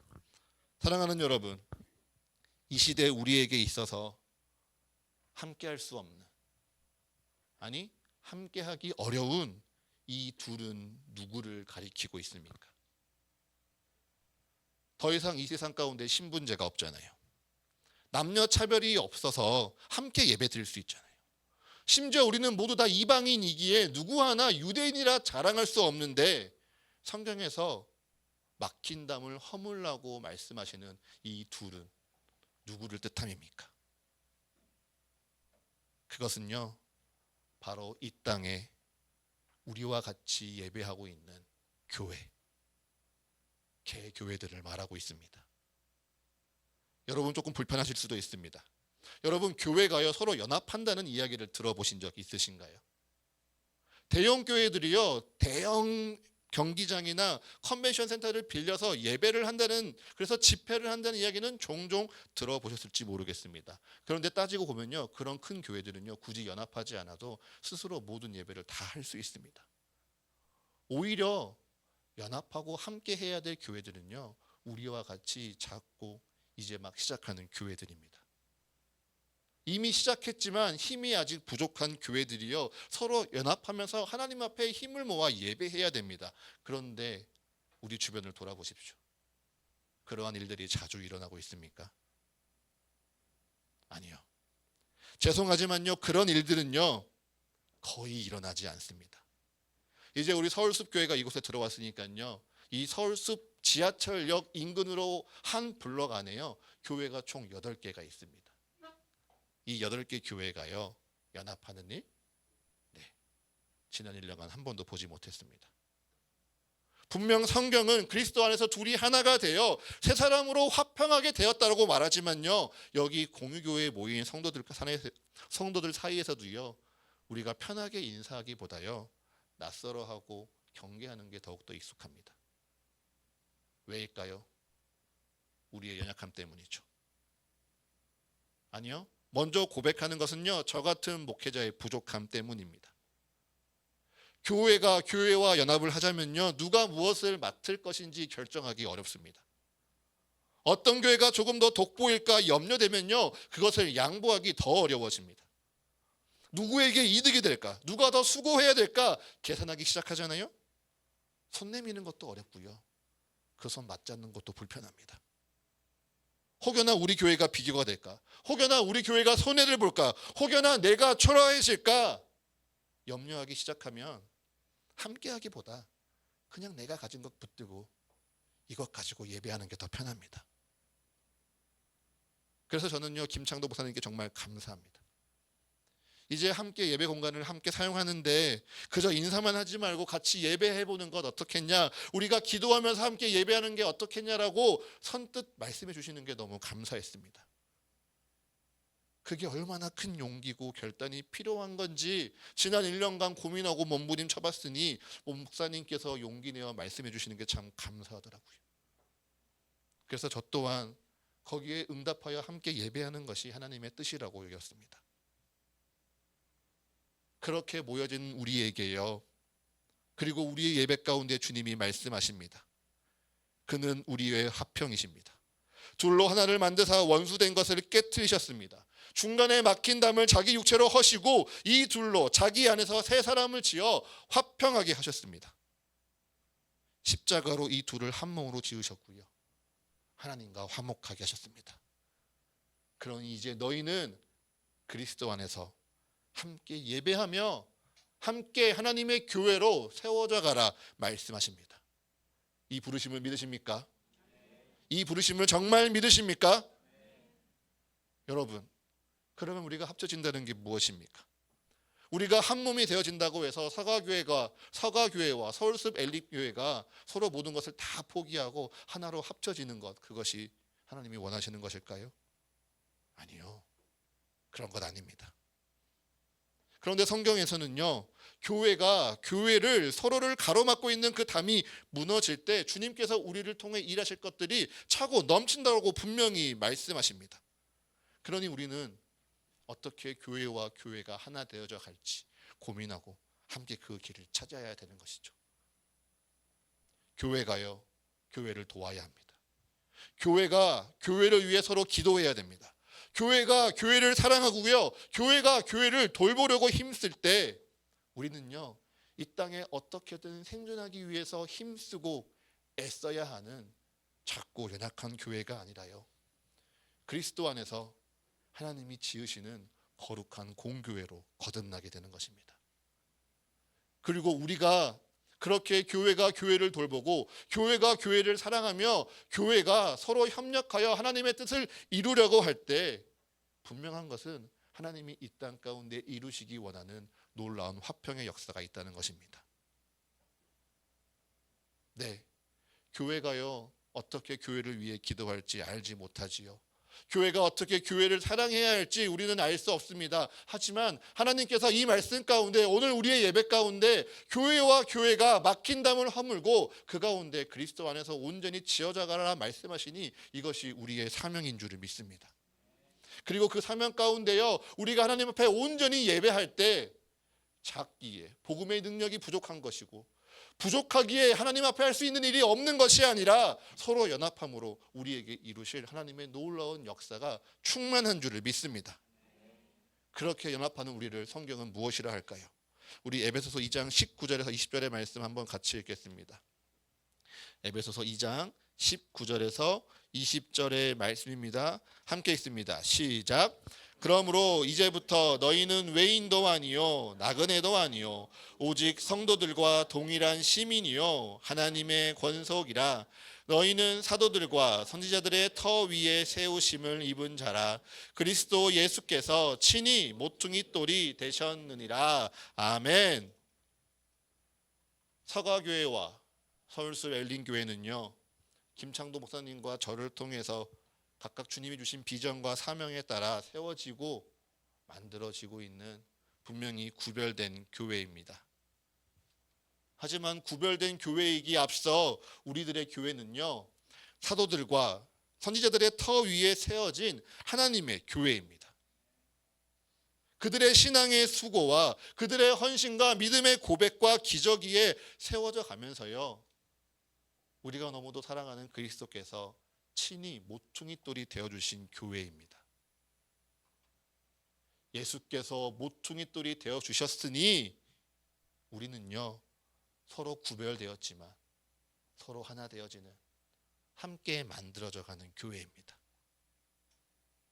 사랑하는 여러분, 이 시대 우리에게 있어서 함께할 수 없는, 아니 함께하기 어려운 이 둘은 누구를 가리키고 있습니까? 더 이상 이 세상 가운데 신분제가 없잖아요. 남녀 차별이 없어서 함께 예배 드릴 수 있잖아요. 심지어 우리는 모두 다 이방인이기에 누구 하나 유대인이라 자랑할 수 없는데 성경에서 막힌 담을 허물라고 말씀하시는 이 둘은 누구를 뜻함입니까? 그것은요, 바로 이 땅에 우리와 같이 예배하고 있는 교회, 개교회들을 말하고 있습니다. 여러분 조금 불편하실 수도 있습니다. 여러분 교회가요, 서로 연합한다는 이야기를 들어보신 적 있으신가요? 대형 교회들이요, 대형 경기장이나 컨벤션 센터를 빌려서 예배를 한다는, 그래서 집회를 한다는 이야기는 종종 들어보셨을지 모르겠습니다. 그런데 따지고 보면요, 그런 큰 교회들은요, 굳이 연합하지 않아도 스스로 모든 예배를 다 할 수 있습니다. 오히려 연합하고 함께 해야 될 교회들은요, 우리와 같이 작고 이제 막 시작하는 교회들입니다. 이미 시작했지만 힘이 아직 부족한 교회들이요, 서로 연합하면서 하나님 앞에 힘을 모아 예배해야 됩니다. 그런데 우리 주변을 돌아보십시오. 그러한 일들이 자주 일어나고 있습니까? 아니요. 죄송하지만요, 그런 일들은요, 거의 일어나지 않습니다. 이제 우리 서울숲 교회가 이곳에 들어왔으니까요, 이 서울숲 지하철역 인근으로 한 블럭 안에요, 교회가 총 8개가 있습니다. 이 8개 교회가요, 연합하는 일? 네, 지난 1년간 한 번도 보지 못했습니다. 분명 성경은 그리스도 안에서 둘이 하나가 되어 세 사람으로 화평하게 되었다고 말하지만요, 여기 공유교회에 모인 성도들 사이에서도요, 우리가 편하게 인사하기보다요, 낯설어하고 경계하는 게 더욱더 익숙합니다. 왜일까요? 우리의 연약함 때문이죠. 아니요, 먼저 고백하는 것은요, 저 같은 목회자의 부족함 때문입니다. 교회와 연합을 하자면요, 누가 무엇을 맡을 것인지 결정하기 어렵습니다. 어떤 교회가 조금 더 돋보일까 염려되면요, 그것을 양보하기 더 어려워집니다. 누구에게 이득이 될까, 누가 더 수고해야 될까 계산하기 시작하잖아요. 손 내미는 것도 어렵고요, 그 손 맞잡는 것도 불편합니다. 혹여나 우리 교회가 비교가 될까, 혹여나 우리 교회가 손해를 볼까, 혹여나 내가 초라해질까 염려하기 시작하면 함께하기보다 그냥 내가 가진 것 붙들고 이것 가지고 예배하는 게 더 편합니다. 그래서 저는요, 김창도 목사님께 정말 감사합니다. 이제 함께 예배 공간을 함께 사용하는데 그저 인사만 하지 말고 같이 예배해보는 것 어떻겠냐, 우리가 기도하면서 함께 예배하는 게 어떻겠냐라고 선뜻 말씀해 주시는 게 너무 감사했습니다. 그게 얼마나 큰 용기고 결단이 필요한 건지 지난 1년간 고민하고 몸부림쳐봤으니 목사님께서 용기 내어 말씀해 주시는 게 참 감사하더라고요. 그래서 저 또한 거기에 응답하여 함께 예배하는 것이 하나님의 뜻이라고 여겼습니다. 그렇게 모여진 우리에게요, 그리고 우리의 예배 가운데 주님이 말씀하십니다. 그는 우리의 화평이십니다. 둘로 하나를 만드사 원수된 것을 깨트리셨습니다. 중간에 막힌 담을 자기 육체로 허시고 이 둘로 자기 안에서 세 사람을 지어 화평하게 하셨습니다. 십자가로 이 둘을 한 몸으로 지으셨고요, 하나님과 화목하게 하셨습니다. 그러니 이제 너희는 그리스도 안에서 함께 예배하며 함께 하나님의 교회로 세워져 가라 말씀하십니다. 이 부르심을 믿으십니까? 이 부르심을 정말 믿으십니까? 여러분, 그러면 우리가 합쳐진다는 게 무엇입니까? 우리가 한 몸이 되어진다고 해서 서가교회와 서울숲 엘리교회가 서로 모든 것을 다 포기하고 하나로 합쳐지는 것, 그것이 하나님이 원하시는 것일까요? 아니요, 그런 것 아닙니다. 그런데 성경에서는요, 교회가 교회를 서로를 가로막고 있는 그 담이 무너질 때 주님께서 우리를 통해 일하실 것들이 차고 넘친다고 분명히 말씀하십니다. 그러니 우리는 어떻게 교회와 교회가 하나 되어져 갈지 고민하고 함께 그 길을 찾아야 되는 것이죠. 교회가요, 교회를 도와야 합니다. 교회가 교회를 위해 서로 기도해야 됩니다. 교회가 교회를 사랑하고요, 교회가 교회를 돌보려고 힘쓸 때 우리는요, 이 땅에 어떻게든 생존하기 위해서 힘쓰고 애써야 하는 작고 연약한 교회가 아니라요, 그리스도 안에서 하나님이 지으시는 거룩한 공교회로 거듭나게 되는 것입니다. 그리고 우리가 그렇게 교회가 교회를 돌보고 교회가 교회를 사랑하며 교회가 서로 협력하여 하나님의 뜻을 이루려고 할 때 분명한 것은 하나님이 이 땅 가운데 이루시기 원하는 놀라운 화평의 역사가 있다는 것입니다. 네, 교회가요, 어떻게 교회를 위해 기도할지 알지 못하지요. 교회가 어떻게 교회를 사랑해야 할지 우리는 알 수 없습니다. 하지만 하나님께서 이 말씀 가운데, 오늘 우리의 예배 가운데 교회와 교회가 막힌 담을 허물고 그 가운데 그리스도 안에서 온전히 지어져 가라 말씀하시니 이것이 우리의 사명인 줄을 믿습니다. 그리고 그 사명 가운데요, 우리가 하나님 앞에 온전히 예배할 때 작기에 복음의 능력이 부족한 것이고 부족하기에 하나님 앞에 할 수 있는 일이 없는 것이 아니라 서로 연합함으로 우리에게 이루실 하나님의 놀라운 역사가 충만한 줄을 믿습니다. 그렇게 연합하는 우리를 성경은 무엇이라 할까요? 우리 에베소서 2장 19절에서 20절의 말씀 한번 같이 읽겠습니다. 에베소서 2장 19절에서 20절의 말씀입니다. 함께 읽습니다. 시작. 그러므로 이제부터 너희는 외인도 아니요 나그네도 아니요 오직 성도들과 동일한 시민이요 하나님의 권속이라. 너희는 사도들과 선지자들의 터 위에 세우심을 입은 자라. 그리스도 예수께서 친히 모퉁이 돌이 되셨느니라. 아멘. 서가교회와 서울숲 엘린교회는요, 김창도 목사님과 저를 통해서 각각 주님이 주신 비전과 사명에 따라 세워지고 만들어지고 있는 분명히 구별된 교회입니다. 하지만 구별된 교회이기에 앞서 우리들의 교회는요, 사도들과 선지자들의 터 위에 세워진 하나님의 교회입니다. 그들의 신앙의 수고와 그들의 헌신과 믿음의 고백과 기적 위에 세워져 가면서요, 우리가 너무도 사랑하는 그리스도께서 친히 모퉁이 돌이 되어주신 교회입니다. 예수께서 모퉁이 돌이 되어주셨으니 우리는요, 서로 구별되었지만 서로 하나 되어지는 함께 만들어져 가는 교회입니다.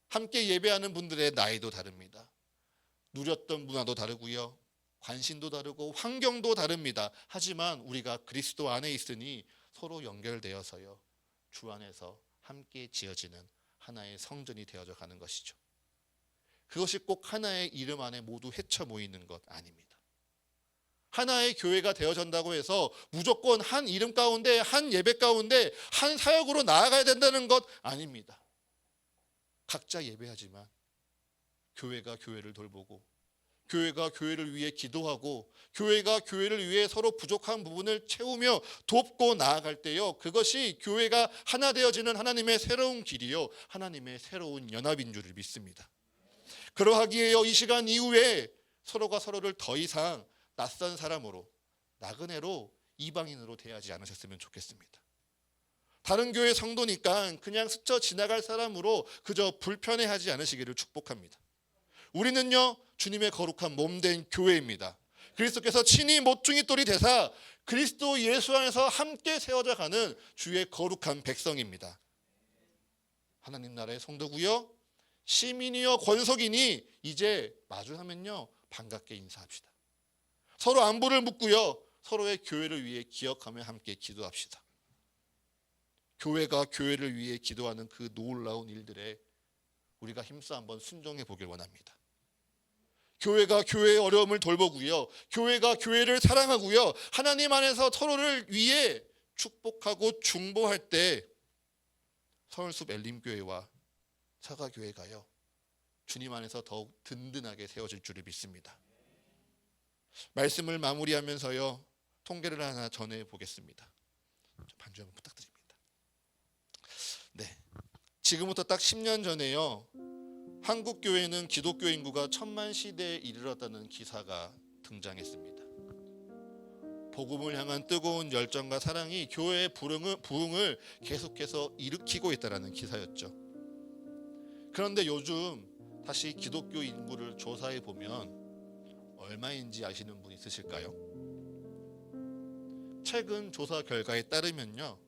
함께 예배하는 분들의 나이도 다릅니다. 누렸던 문화도 다르고요, 관심도 다르고 환경도 다릅니다. 하지만 우리가 그리스도 안에 있으니 서로 연결되어서요, 주 안에서 함께 지어지는 하나의 성전이 되어져 가는 것이죠. 그것이 꼭 하나의 이름 안에 모두 헤쳐 모이는 것 아닙니다. 하나의 교회가 되어진다고 해서 무조건 한 이름 가운데, 한 예배 가운데, 한 사역으로 나아가야 된다는 것 아닙니다. 각자 예배하지만 교회가 교회를 돌보고, 교회가 교회를 위해 기도하고, 교회가 교회를 위해 서로 부족한 부분을 채우며 돕고 나아갈 때요, 그것이 교회가 하나 되어지는 하나님의 새로운 길이요, 하나님의 새로운 연합인 줄을 믿습니다. 그러하기에요, 이 시간 이후에 서로가 서로를 더 이상 낯선 사람으로, 나그네로, 이방인으로 대하지 않으셨으면 좋겠습니다. 다른 교회 성도니까 그냥 스쳐 지나갈 사람으로 그저 불편해하지 않으시기를 축복합니다. 우리는요, 주님의 거룩한 몸된 교회입니다. 그리스도께서 친히 모퉁이 돌이 되사 그리스도 예수 안에서 함께 세워져 가는 주의 거룩한 백성입니다. 하나님 나라의 성도고요, 시민이요 권속이니 이제 마주하면요 반갑게 인사합시다. 서로 안부를 묻고요, 서로의 교회를 위해 기억하며 함께 기도합시다. 교회가 교회를 위해 기도하는 그 놀라운 일들에 우리가 힘써 한번 순종해 보길 원합니다. 교회가 교회의 어려움을 돌보고요, 교회가 교회를 사랑하고요, 하나님 안에서 서로를 위해 축복하고 중보할 때 서울숲 엘림교회와 사가교회가요 주님 안에서 더욱 든든하게 세워질 줄을 믿습니다. 말씀을 마무리하면서요 통계를 하나 전해 보겠습니다. 반주 한번 부탁드립니다. 네, 지금부터 딱 10년 전에요, 한국 교회는 기독교 인구가 1000만 시대에 이르렀다는 기사가 등장했습니다. 복음을 향한 뜨거운 열정과 사랑이 교회의 부흥을 계속해서 일으키고 있다는 기사였죠. 그런데 요즘 다시 기독교 인구를 조사해 보면 얼마인지 아시는 분 있으실까요? 최근 조사 결과에 따르면요,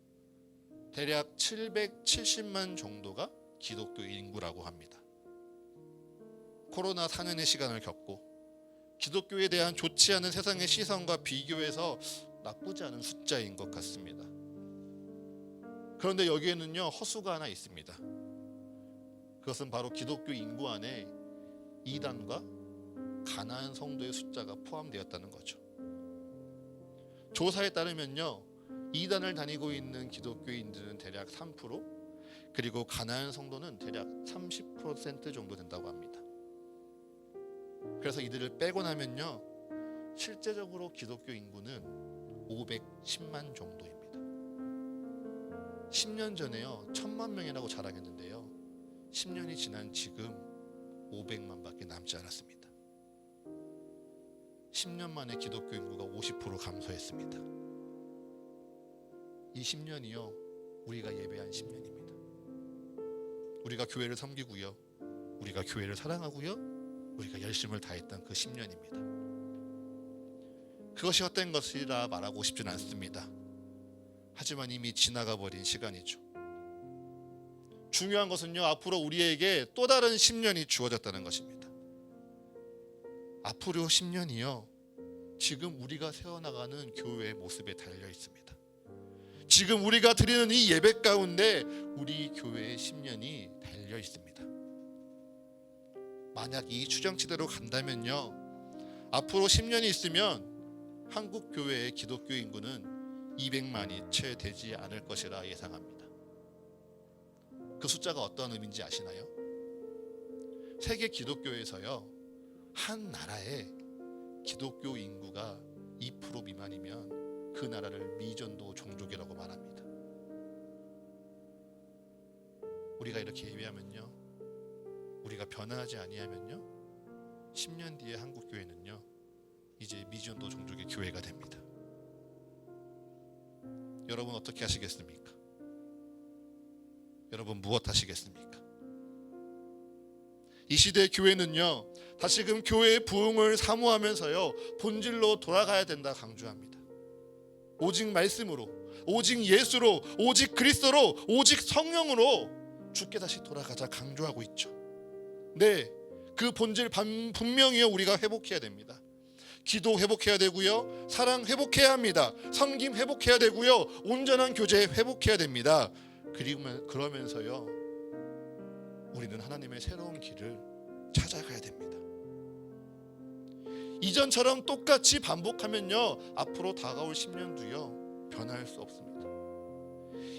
대략 770만 정도가 기독교 인구라고 합니다. 코로나 4년의 시간을 겪고 기독교에 대한 좋지 않은 세상의 시선과 비교해서 나쁘지 않은 숫자인 것 같습니다. 그런데 여기에는요 허수가 하나 있습니다. 그것은 바로 기독교 인구 안에 이단과 가나안 성도의 숫자가 포함되었다는 거죠. 조사에 따르면요, 이단을 다니고 있는 기독교인들은 대략 3%, 그리고 가나안 성도는 대략 30% 정도 된다고 합니다. 그래서 이들을 빼고 나면요, 실제적으로 기독교 인구는 510만 정도입니다. 10년 전에요 1000만 명이라고 자랑했는데요, 10년이 지난 지금 500만밖에 남지 않았습니다. 10년 만에 기독교 인구가 50% 감소했습니다. 이 10년이요 우리가 예배한 10년입니다. 우리가 교회를 섬기고요, 우리가 교회를 사랑하고요, 우리가 열심을 다했던 그 10년입니다. 그것이 헛된 것이라 말하고 싶진 않습니다. 하지만 이미 지나가 버린 시간이죠. 중요한 것은요, 앞으로 우리에게 또 다른 10년이 주어졌다는 것입니다. 앞으로 10년이요 지금 우리가 세워나가는 교회의 모습에 달려 있습니다. 지금 우리가 드리는 이 예배 가운데 우리 교회의 10년이 달려 있습니다. 만약 이 추정치대로 간다면요, 앞으로 10년이 있으면 한국 교회의 기독교 인구는 200만이 채 되지 않을 것이라 예상합니다. 그 숫자가 어떤 의미인지 아시나요? 세계 기독교에서요 한 나라의 기독교 인구가 2% 미만이면 그 나라를 미전도 종족이라고 말합니다. 우리가 이렇게 예배하면요, 우리가 변화하지 아니하면요, 10년 뒤에 한국 교회는요 이제 미전도 종족의 교회가 됩니다. 여러분 어떻게 하시겠습니까? 여러분 무엇 하시겠습니까? 이 시대의 교회는요 다시금 교회의 부흥을 사모하면서요 본질로 돌아가야 된다 강조합니다. 오직 말씀으로, 오직 예수로, 오직 그리스도로, 오직 성령으로 주께 다시 돌아가자 강조하고 있죠. 네, 그 본질 분명히요 우리가 회복해야 됩니다. 기도 회복해야 되고요, 사랑 회복해야 합니다. 섬김 회복해야 되고요, 온전한 교제 회복해야 됩니다. 그러면서요 우리는 하나님의 새로운 길을 찾아가야 됩니다. 이전처럼 똑같이 반복하면요 앞으로 다가올 10년도요 변할 수 없습니다.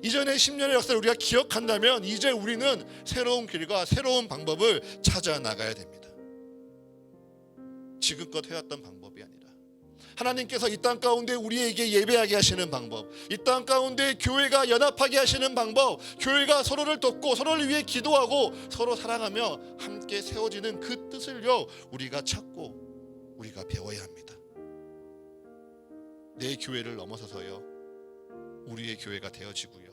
이전의 10년의 역사를 우리가 기억한다면 이제 우리는 새로운 길과 새로운 방법을 찾아 나가야 됩니다. 지금껏 해왔던 방법이 아니라 하나님께서 이 땅 가운데 우리에게 예배하게 하시는 방법, 이 땅 가운데 교회가 연합하게 하시는 방법, 교회가 서로를 돕고 서로를 위해 기도하고 서로 사랑하며 함께 세워지는 그 뜻을요 우리가 찾고 우리가 배워야 합니다. 내 교회를 넘어서서요 우리의 교회가 되어지고요,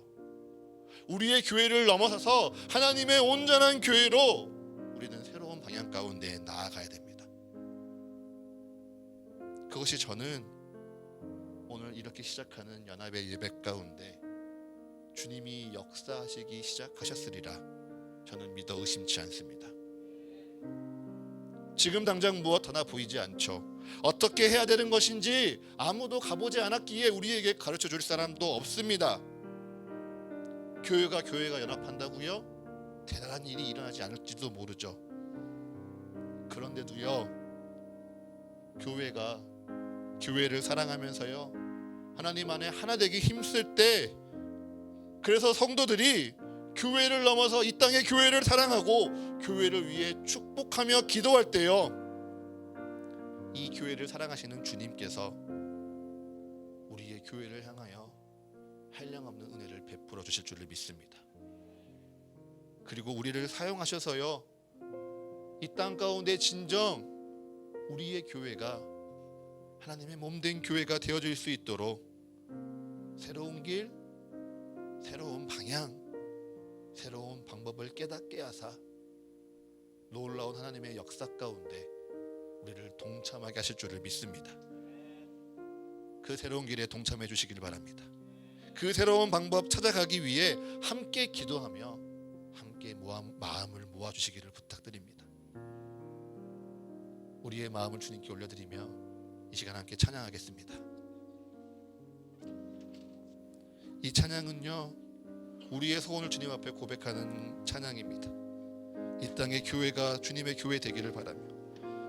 우리의 교회를 넘어서서 하나님의 온전한 교회로 우리는 새로운 방향 가운데 나아가야 됩니다. 그것이 저는 오늘 이렇게 시작하는 연합의 예배 가운데 주님이 역사하시기 시작하셨으리라 저는 믿어 의심치 않습니다. 지금 당장 무엇 하나 보이지 않죠. 어떻게 해야 되는 것인지 아무도 가보지 않았기에 우리에게 가르쳐 줄 사람도 없습니다. 교회가 연합한다고요? 대단한 일이 일어나지 않을지도 모르죠. 그런데도요 교회를 사랑하면서요 하나님 안에 하나 되기 힘쓸 때, 그래서 성도들이 교회를 넘어서 이 땅의 교회를 사랑하고 교회를 위해 축복하며 기도할 때요 이 교회를 사랑하시는 주님께서 우리의 교회를 향하여 한량없는 은혜를 베풀어 주실 줄을 믿습니다. 그리고 우리를 사용하셔서요 이 땅 가운데 진정 우리의 교회가 하나님의 몸된 교회가 되어질 수 있도록 새로운 길, 새로운 방향, 새로운 방법을 깨닫게 하사 놀라운 하나님의 역사 가운데 우리를 동참하게 하실 줄을 믿습니다. 그 새로운 길에 동참해 주시길 바랍니다. 그 새로운 방법 찾아가기 위해 함께 기도하며 함께 마음을 모아주시기를 부탁드립니다. 우리의 마음을 주님께 올려드리며 이 시간 함께 찬양하겠습니다. 이 찬양은요 우리의 소원을 주님 앞에 고백하는 찬양입니다. 이 땅의 교회가 주님의 교회 되기를 바라며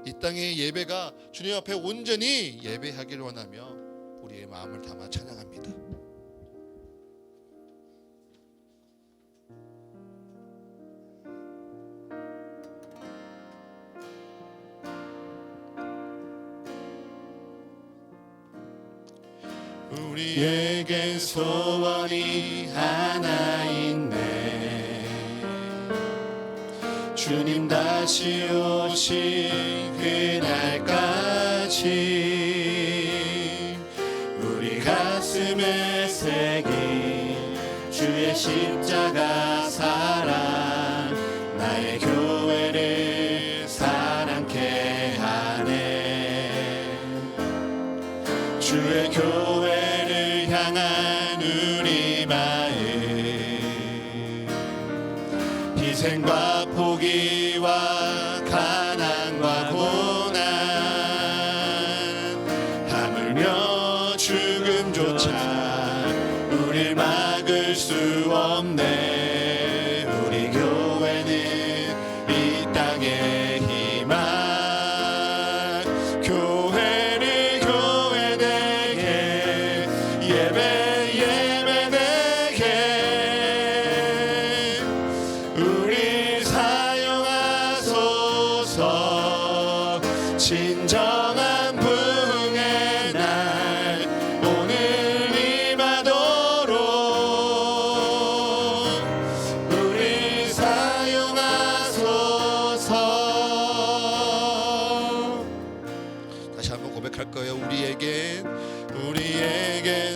이 땅의 예배가 주님 앞에 온전히 예배하기를 원하며 우리의 마음을 담아 찬양합니다. 우리에겐 소원이 하나 있네. 주님 다시 오신 그날까지 우리 가슴에 새긴 주의 십자가 사랑 나의 교회를 사랑케 하네. 주의 교회를 향한 우리 마음 희생과 포기와 가난과 고난 하물며 죽음조차 우릴 막을 수 없네. 우리 교회는 이 땅의 희망 교회를 교회되게 예배되게 우리 사용하소서. 진정한 부흥의 날 오늘 임하도록 우리 사용하소서. 다시 한번 고백할 거예요. 우리에겐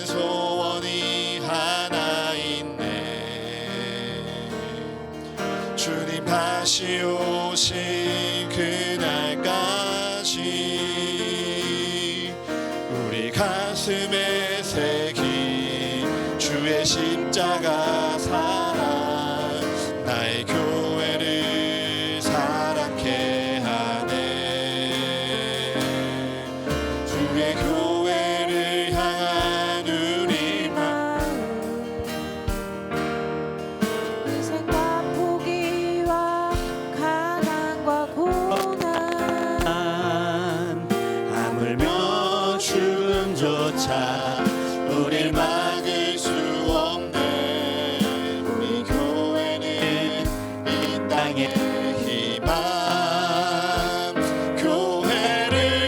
소원이 하나 있네. 주님 다시 오신 그날까지 우리 가슴에 새긴 주의 십자가 사랑 나의 교회를 사랑케 하네. 주의 교회를 향한 우리 희생과 포기와 가난과 고난 하물며 죽음조차 우릴 막을 수 없네. 우리 교회는 이 땅의 희망 교회를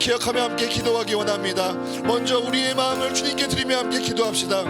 기억하며 함께 기도하기 원합니다. 먼저 우리의 마음을 주님께 드리며 함께 기도합시다.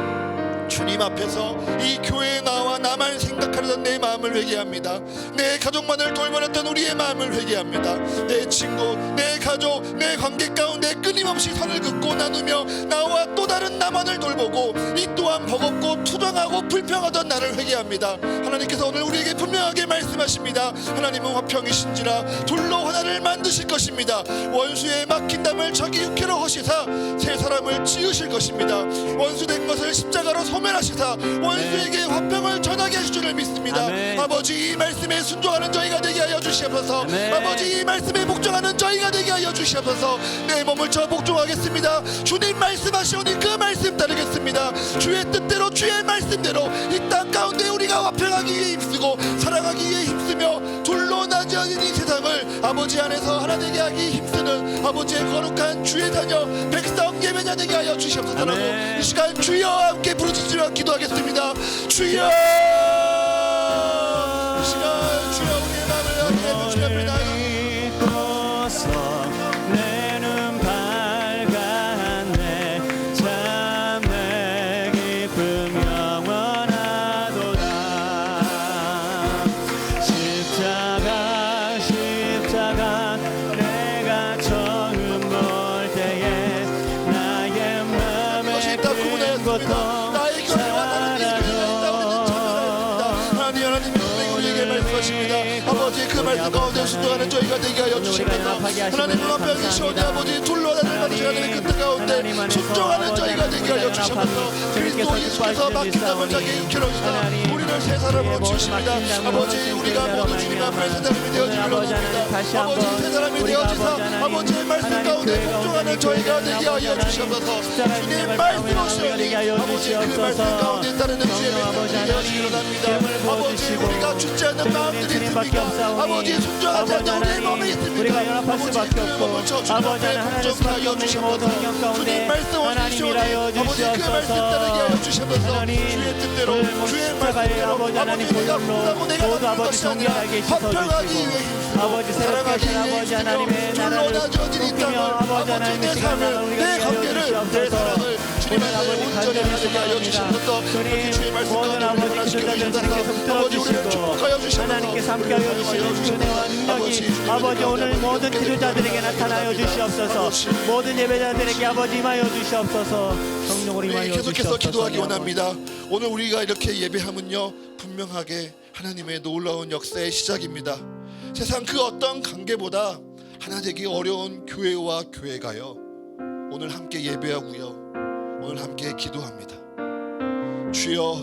주님 앞에서 이 교회에 나와 나만 생각하려던 내 마음을 회개합니다. 내 가족만을 돌보았던 우리의 마음을 회개합니다. 내 친구, 내 가족, 내 관계 가운데 끊임없이 선을 긋고 나누며 나와 또 다른 나만을 돌보고 이 또한 버겁고 투정하고 불평하던 나를 회개합니다. 하나님께서 오늘 우리에게 분명하게 말씀하십니다. 하나님은 화평이신지라 돌로 하나를 만드실 것입니다. 원수의 막힌 담을 자기 육회로 허시사 새 사람을 지으실 것입니다. 원수된 것을 십자가로 소멸하시사 원수에게 화평을 전하게 하실 줄을 믿습니다. 아멘. 아버지 이 말씀에 순종하는 저희가 되게 하여 주시옵소서. 아멘. 아버지 이 말씀에 복종하는 저희가 되게 하여 주시옵소서. 내 몸을 쳐 복종하겠습니다. 주님 말씀하시오니 그 말씀 따르겠습니다. 주의 뜻대로 주의 말씀대로 이 땅 가운데 우리가 화평하기 위해 힘쓰고 사랑하기 위해 힘쓰며 둘로 나지 않은 이 세상을 아버지 안에서 하나 되게 하기 힘쓰는 아버지의 거룩한 주의 자녀 백성 예배자 되게 하여 주시옵소서라고 아멘. 이 시간 주여 함께 부르짖으며 기도하겠습니다. 주여 이 시간 주여 우리의 마음을 함께 해주시옵니다. 믿고서 내 눈 밝았네 참 내 기쁨 영원하도다. 십자가 내가 처음 볼 때에 나의 맘에 든 것도 나의 교회와 나를 이끌어낸다고 찬양합니다. 하나님이 분명히 우리에게 말씀하십니다. 아버지 그 말씀 가운데 순종하는 저희가 되게 하여 주시옵소서. 하나님은 화평이시오니 아버지 둘로 하나를 만드신 하나님의 끝 가운데 순종하는 저희가 되게 하여 주시옵소서. 그리스도 예수께서 막힌 담을 자기의 육체로 주사 우리를 새 사람으로 지으십니다. 아버지 우리가 모두 주님 앞에 새 사람이 되어지기를 원합니다. 아버지 새 사람이 되어지사 아버지의 말씀 가운데 복종하는 저희가 되게 하여 주시옵소서. 주님 말씀 오시오니 아버지 그 말씀 가운데 따르는 주의 백성 되게 하시기를 원합니다. 아버지 우리가 죽지 않는 마음들이 있습니까? 아버지 순종하지 않는 우리의 몸이 있습니까? 우리가 연합할 수밖에 없고 아버지 하나님 수밖에 없는 이 모든 환경 가운데 주님 말씀 하나님이라여 아버지 그 말씀 따르게 하여 주시옵소서. 하나님 주의 뜻대로 주의 십자가에 아버지 하나님 보혈로 모두 아버지 정결하게 씻어주시고 아버지 새롭게 하신 아버지 하나님의 나라를 높이며 아버지 하나님의 시간 나라 우리가 하여 주시옵소서. 오늘 아버지 간절히 소망합니다. 주님 모든 아버지 기도자들께서 붙들어주시고 하나님께서 함께하여 주시는 은혜와 능력이 아버지 오늘 모든 기도자들에게 나타나여 주시옵소서. 모든 예배자들에게 아버지 임하여 주시옵소서. 성령으로 임하여 계속해서 주시옵소서. 기도하기 원합니다. 오늘 우리가 이렇게 예배하면요 분명하게 하나님의 놀라운 역사의 시작입니다. 세상 그 어떤 관계보다 하나 되기 어려운 교회와 교회가요 오늘 함께 예배하고요 오늘 함께 기도합니다. 주여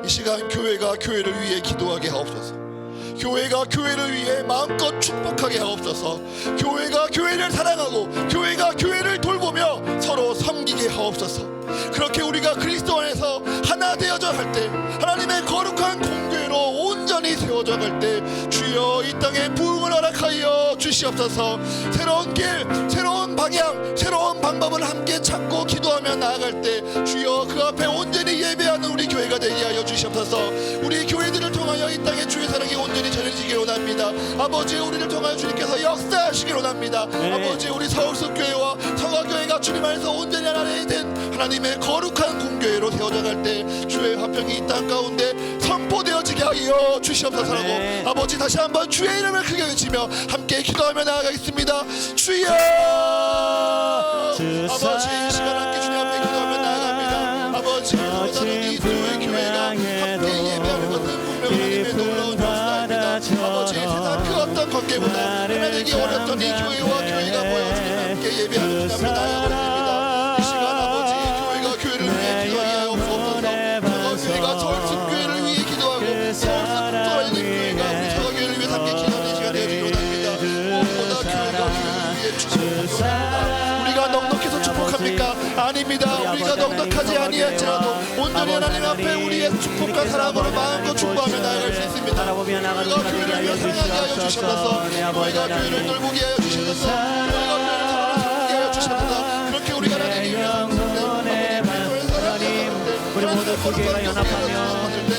이 시간 교회가 교회를 위해 기도하게 하옵소서. 교회가 교회를 위해 마음껏 축복하게 하옵소서. 교회가 교회를 사랑하고 교회가 교회를 돌보며 서로 섬기게 하옵소서. 그렇게 우리가 그리스도 안에서 하나 되어져 갈 때 하나님의 거룩한 공교회로 온전히 세워져 갈 때 주여 이 땅에 부흥을 허락하여 주시옵소서. 새로운 길 새로운 방향 새로운 방법을 함께 찾고 기도하며 나아갈 때 주여 그 앞에 온전히 예배하는 우리 교회가 되게 하여 주시옵소서. 우리 교회들을 통하여 이 땅에 주의 사랑이 온전히 전해지기를 원합니다. 아버지 우리를 통하여 주님께서 역사하시기를 원합니다. 네. 아버지 우리 서울숲교회와 성화교회가 주님 안에서 온전히 하나 된 하나님의 거룩한 공교회로 세워져 갈 때 주의 화평이 이 땅 가운데 선포되어지게 하여 주시옵소서라고 네. 아버지 다시 한번 주의 이름을 크게 외치며 함께 기도하며 나아가겠습니다. 주여 아버지 이 시간 함께 주님 앞에 기도하며 나아갑니다. 아버지 그리스도는 이 교회 교회가 함께 예배하는 것은 분명 하나님의 놀라운 역사입니다. 아버지 세상 그 어떤 관계보다 하나 되기 어렵던 이 교회와 교회가 모여 주님 함께 예배하는 주님 앞에 나아가겠습니다. 이 시간 아버지 교회가 교회를 위해 기도하게 하옵소서. 교회가 서울숲교회를 위해 기도하고 서울숲 교회가 우리 서울교회를 위해 함께 기도하는 시간 되어지기 원합니다. 무엇보다 교회가 교회를 위해 축복합니다. 우리가 넉넉해서 축복합니까? 아닙니다. 우리가 넉넉하지 아니할지라도 온전히 하나님 앞에 우리의 축복과 사랑으로 마음껏 축복하며 나아갈 수 있습니다. 우리가 교회를 위해 사랑하게 하여 주시옵소서. 우리가 교회를 돌보게 하여 주시옵소서. 우리가 교회를 사랑하게 하여 주시옵소서. 그렇게 우리가 하나님이 위해서 우리 모두 두 개가 연합하며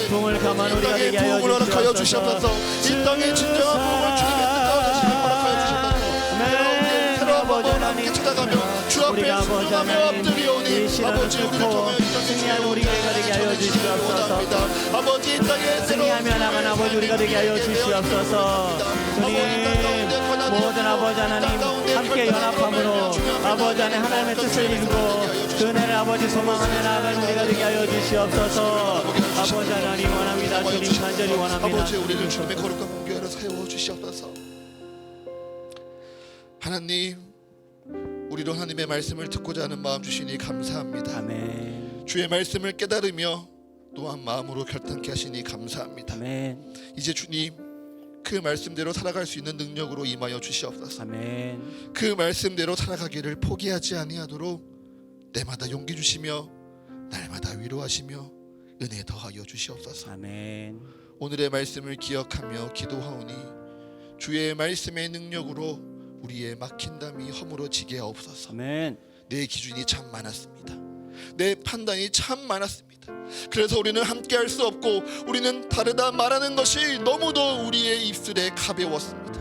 부흥을 감한 우리가 되게 하여 부흥을 허락하여 주시옵소서. 주시옵소서. 이 땅에 진정한 부흥을 주님의 뜻 가운데 허락하여 주시옵소서. 새로운 길, 새로운 방법을 함께 함께 찾아가며 주 앞에 우리가 아버지 순종하며 하나님 엎드리오니 이 시간을 아버지 우리를 뚫고 통하여 승리하는 우리가 되게 하여 주시옵소서. 아버지 이 땅에 승리하며 나간 아버지 우리가 되게 하여 주시옵소서. 주님 모든 아버지 하나님 함께 연합함으로 아버지 안에 하나님의 뜻을 이루고 그 은혜를 아버지 소망하며 나아가는 우리가 되게 하여 주시옵소서. 아버지 하나님 원합니다. 주님 간절히 원합니다. 아버지 우리를 주님의 거룩한 공교회로 세워 주시옵소서. 하나님 우리로 하나님의 말씀을 듣고자 하는 마음 주시니 감사합니다. 아멘. 주의 말씀을 깨달으며 또한 마음으로 결단케 하시니 감사합니다. 아멘. 이제 주님 그 말씀대로 살아갈 수 있는 능력으로 임하여 주시옵소서. 아멘. 그 말씀대로 살아가기를 포기하지 아니하도록 때마다 용기 주시며 날마다 위로하시며 은혜 더하여 주시옵소서. 아멘. 오늘의 말씀을 기억하며 기도하오니 주의 말씀의 능력으로 우리의 막힌 담이 허물어지게 하옵소서. 아멘. 내 기준이 참 많았습니다. 내 판단이 참 많았습니다. 그래서 우리는 함께 할 수 없고 우리는 다르다 말하는 것이 너무도 우리의 입술에 가벼웠습니다.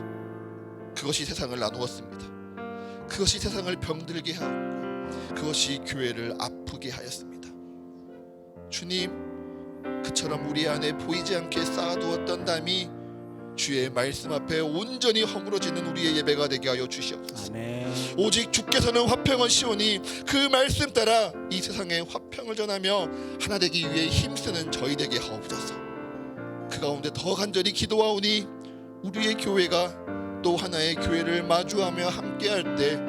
그것이 세상을 나누었습니다. 그것이 세상을 병들게 하고 그것이 교회를 아프게 하였습니다. 주님 그처럼 우리 안에 보이지 않게 쌓아두었던 담이 주의 말씀 앞에 온전히 허물어지는 우리의 예배가 되게 하여 주시옵소서. 아멘. 오직 주께서는 화평을 씌우니 그 말씀 따라 이 세상에 화평을 전하며 하나 되기 위해 힘쓰는 저희 되게 하옵소서. 그 가운데 더 간절히 기도하오니 우리의 교회가 또 하나의 교회를 마주하며 함께할 때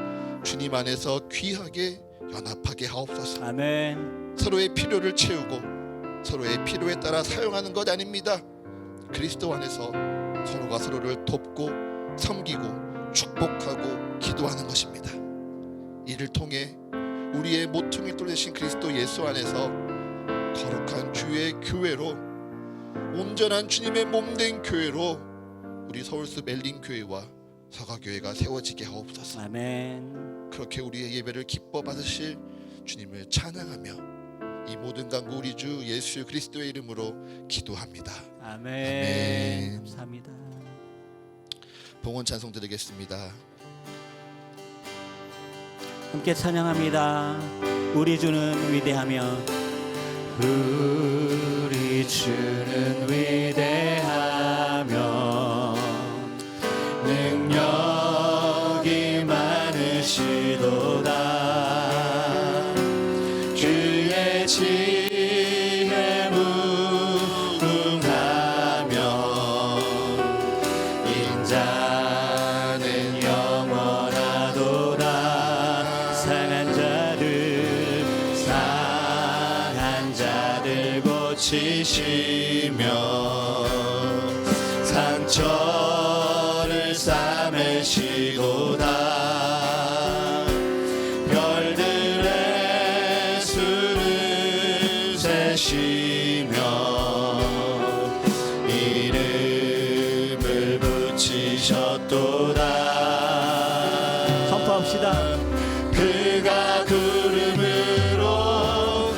주님 안에서 귀하게 연합하게 하옵소서. 아멘. 서로의 필요를 채우고 서로의 필요에 따라 사용하는 것 아닙니다. 그리스도 안에서 서로가 서로를 돕고 섬기고 축복하고 기도하는 것입니다. 이를 통해 우리의 모퉁이 돌 되신 그리스도 예수 안에서 거룩한 주의 교회로 온전한 주님의 몸된 교회로 우리 서울숲 멜린교회와 서가교회가 세워지게 하옵소서. 아멘. 그렇게 우리의 예배를 기뻐 받으실 주님을 찬양하며 이 모든 간구 우리 주 예수 그리스도의 이름으로 기도합니다. 아멘. 아멘. 감사합니다. 봉헌 찬송 드리겠습니다. 함께 찬양합니다. 우리 주는 위대하며 우리 주는 위대하며 능력이 많으시도다. 주의 지혜 무궁하며 인자는 영원하도다. 상한 자들 고치시며 상처를 싸매시도다. 별들의 수를 세시며 이름을 붙이셨도다. 선포합시다. 그가 구름으로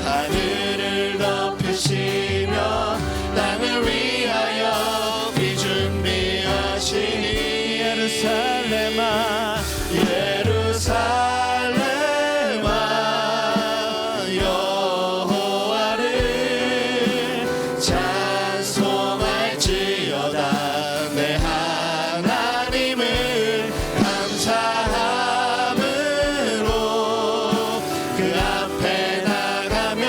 하늘을 덮으시며 땅을 위하여 비 준비하시니 예루살렘아 예루살렘아 여호와를 찬송할지어다. 내 하나님을 감사함으로 그 앞에 나가며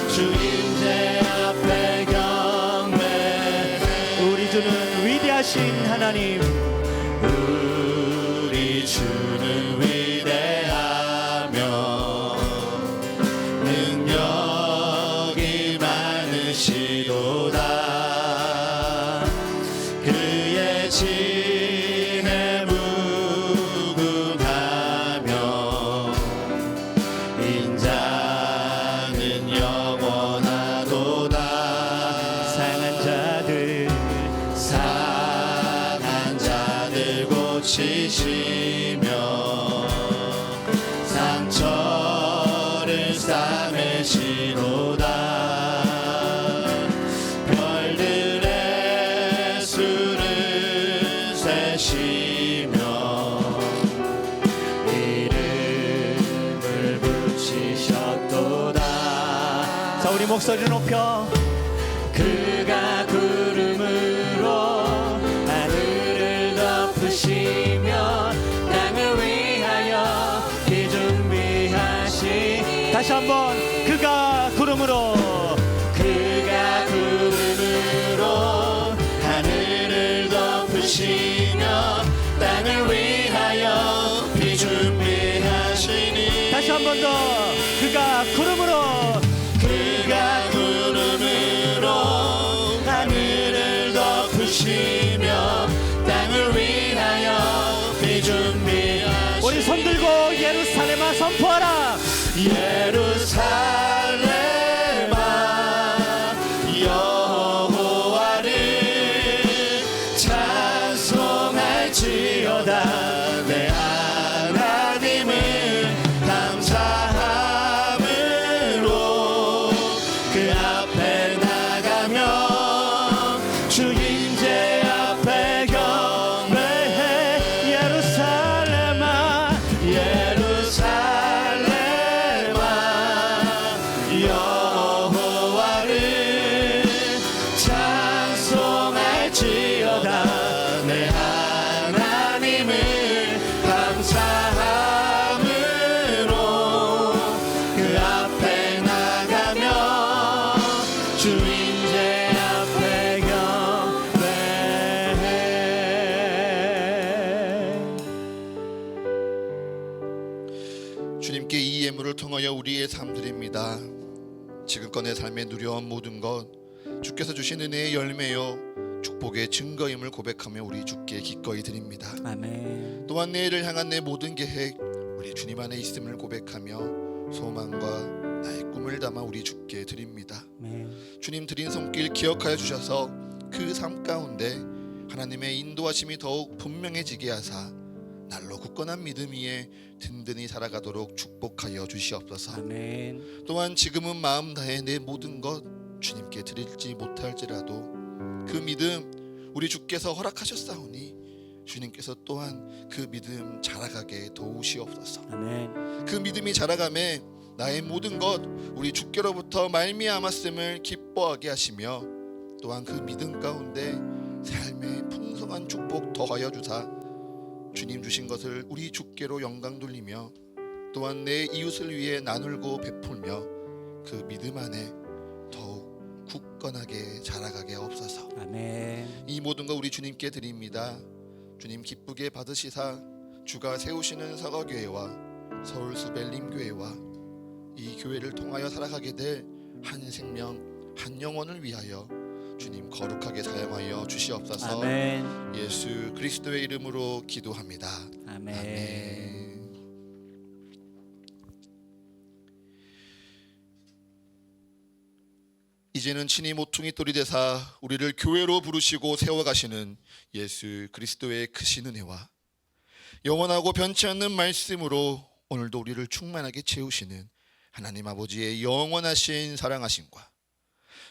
주 임재 앞에 경배. 우리 주는 위대하신 하나님. 우리 주는 위대하며 능력이 많으시도다. 그의 지혜 무궁하며 인자는 영원하도다. 상한 자들 고치시며 상처를 싸매시도다. 우리 목소리 높여 그가 구름으로 하늘을 덮으시며 땅을 위하여 비 준비하시. 다시 한번 그가 구름으로 하늘을 덮으시며 땅을 위하여 비 준비하시니. 다시 한 번 더 그가 구름으로 하늘을 덮으시며 땅을 위하여 비 준비하시니. 우리 손 들고 예루살렘아 선포하라. 예루살렘아 여호와를 찬송할지어다. 내 하나님을 감사함으로 그 앞에 나가며 주 임재 앞에 경배해. 예루살렘아 예루살렘아 여호와를 찬송할지어다. 내 하나님을 감사함으로 그 앞에 나가며 주 임재 앞에 경배해. 주님께 이 예물을 통하여 우리의 삶 드립니다. 지금껏 내 삶에 누려온 모든 것 주께서 주신 은혜의 열매요 축복의 증거임을 고백하며 우리 주께 기꺼이 드립니다. 아멘. 또한 내일을 향한 내 모든 계획 우리 주님 안에 있음을 고백하며 소망과 나의 꿈을 담아 우리 주께 드립니다. 아멘. 주님 드린 손길 기억하여 주셔서 그 삶 가운데 하나님의 인도하심이 더욱 분명해지게 하사 날로 굳건한 믿음 위에 든든히 살아가도록 축복하여 주시옵소서. 아멘. 또한 지금은 마음 다해 내 모든 것 주님께 드릴지 못할지라도 그 믿음 우리 주께서 허락하셨사오니 주님께서 또한 그 믿음 자라가게 도우시옵소서. 아멘. 그 믿음이 자라가매 나의 모든 것 우리 주께로부터 말미암았음을 기뻐하게 하시며 또한 그 믿음 가운데 삶의 풍성한 축복 더하여 주사 주님 주신 것을 우리 주께로 영광 돌리며 또한 내 이웃을 위해 나누고 베풀며 그 믿음 안에 더욱 굳건하게 자라가게 없어서. 아멘. 이 모든 것 우리 주님께 드립니다. 주님 기쁘게 받으시사 주가 세우시는 사과교회와 서울 수벨림교회와 이 교회를 통하여 살아가게 될 한 생명 한 영혼을 위하여 주님 거룩하게 사용하여 주시옵소서. 아멘. 예수 그리스도의 이름으로 기도합니다. 아멘. 아멘. 이제는 친히 모퉁이 돌이 되사 우리를 교회로 부르시고 세워가시는 예수 그리스도의 크신 은혜와 영원하고 변치 않는 말씀으로 오늘도 우리를 충만하게 채우시는 하나님 아버지의 영원하신 사랑하심과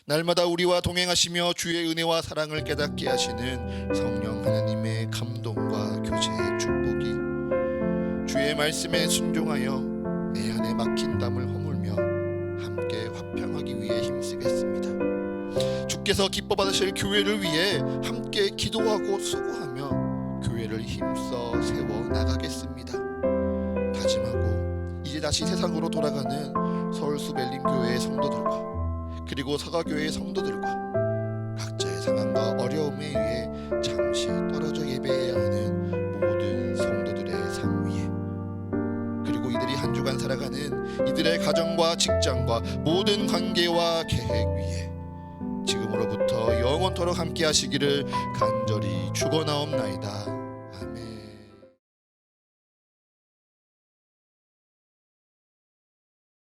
날마다 우리와 동행하시며 주의 은혜와 사랑을 깨닫게 하시는 성령 하나님의 감동과 교제의 축복이 주의 말씀에 순종하여 내 안에 막힌 담을 허물며 함께 화평하기 위해 힘쓰겠습니다. 주께서 기뻐 받으실 교회를 위해 함께 기도하고 수고하며 교회를 힘써 세워 나가겠습니다. 다짐하고 이제 다시 세상으로 돌아가는 서울 수벨림교회의 성도들과 그리고 사과교회의 성도들과 각자의 상황과 어려움에 의해 잠시 떨어져 예배해야 하는 모든 성도들의 삶 위에 그리고 이들이 한 주간 살아가는 이들의 가정과 직장과 모든 관계와 계획 위에 지금으로부터 영원토록 함께 하시기를 간절히 축원하옵나이다.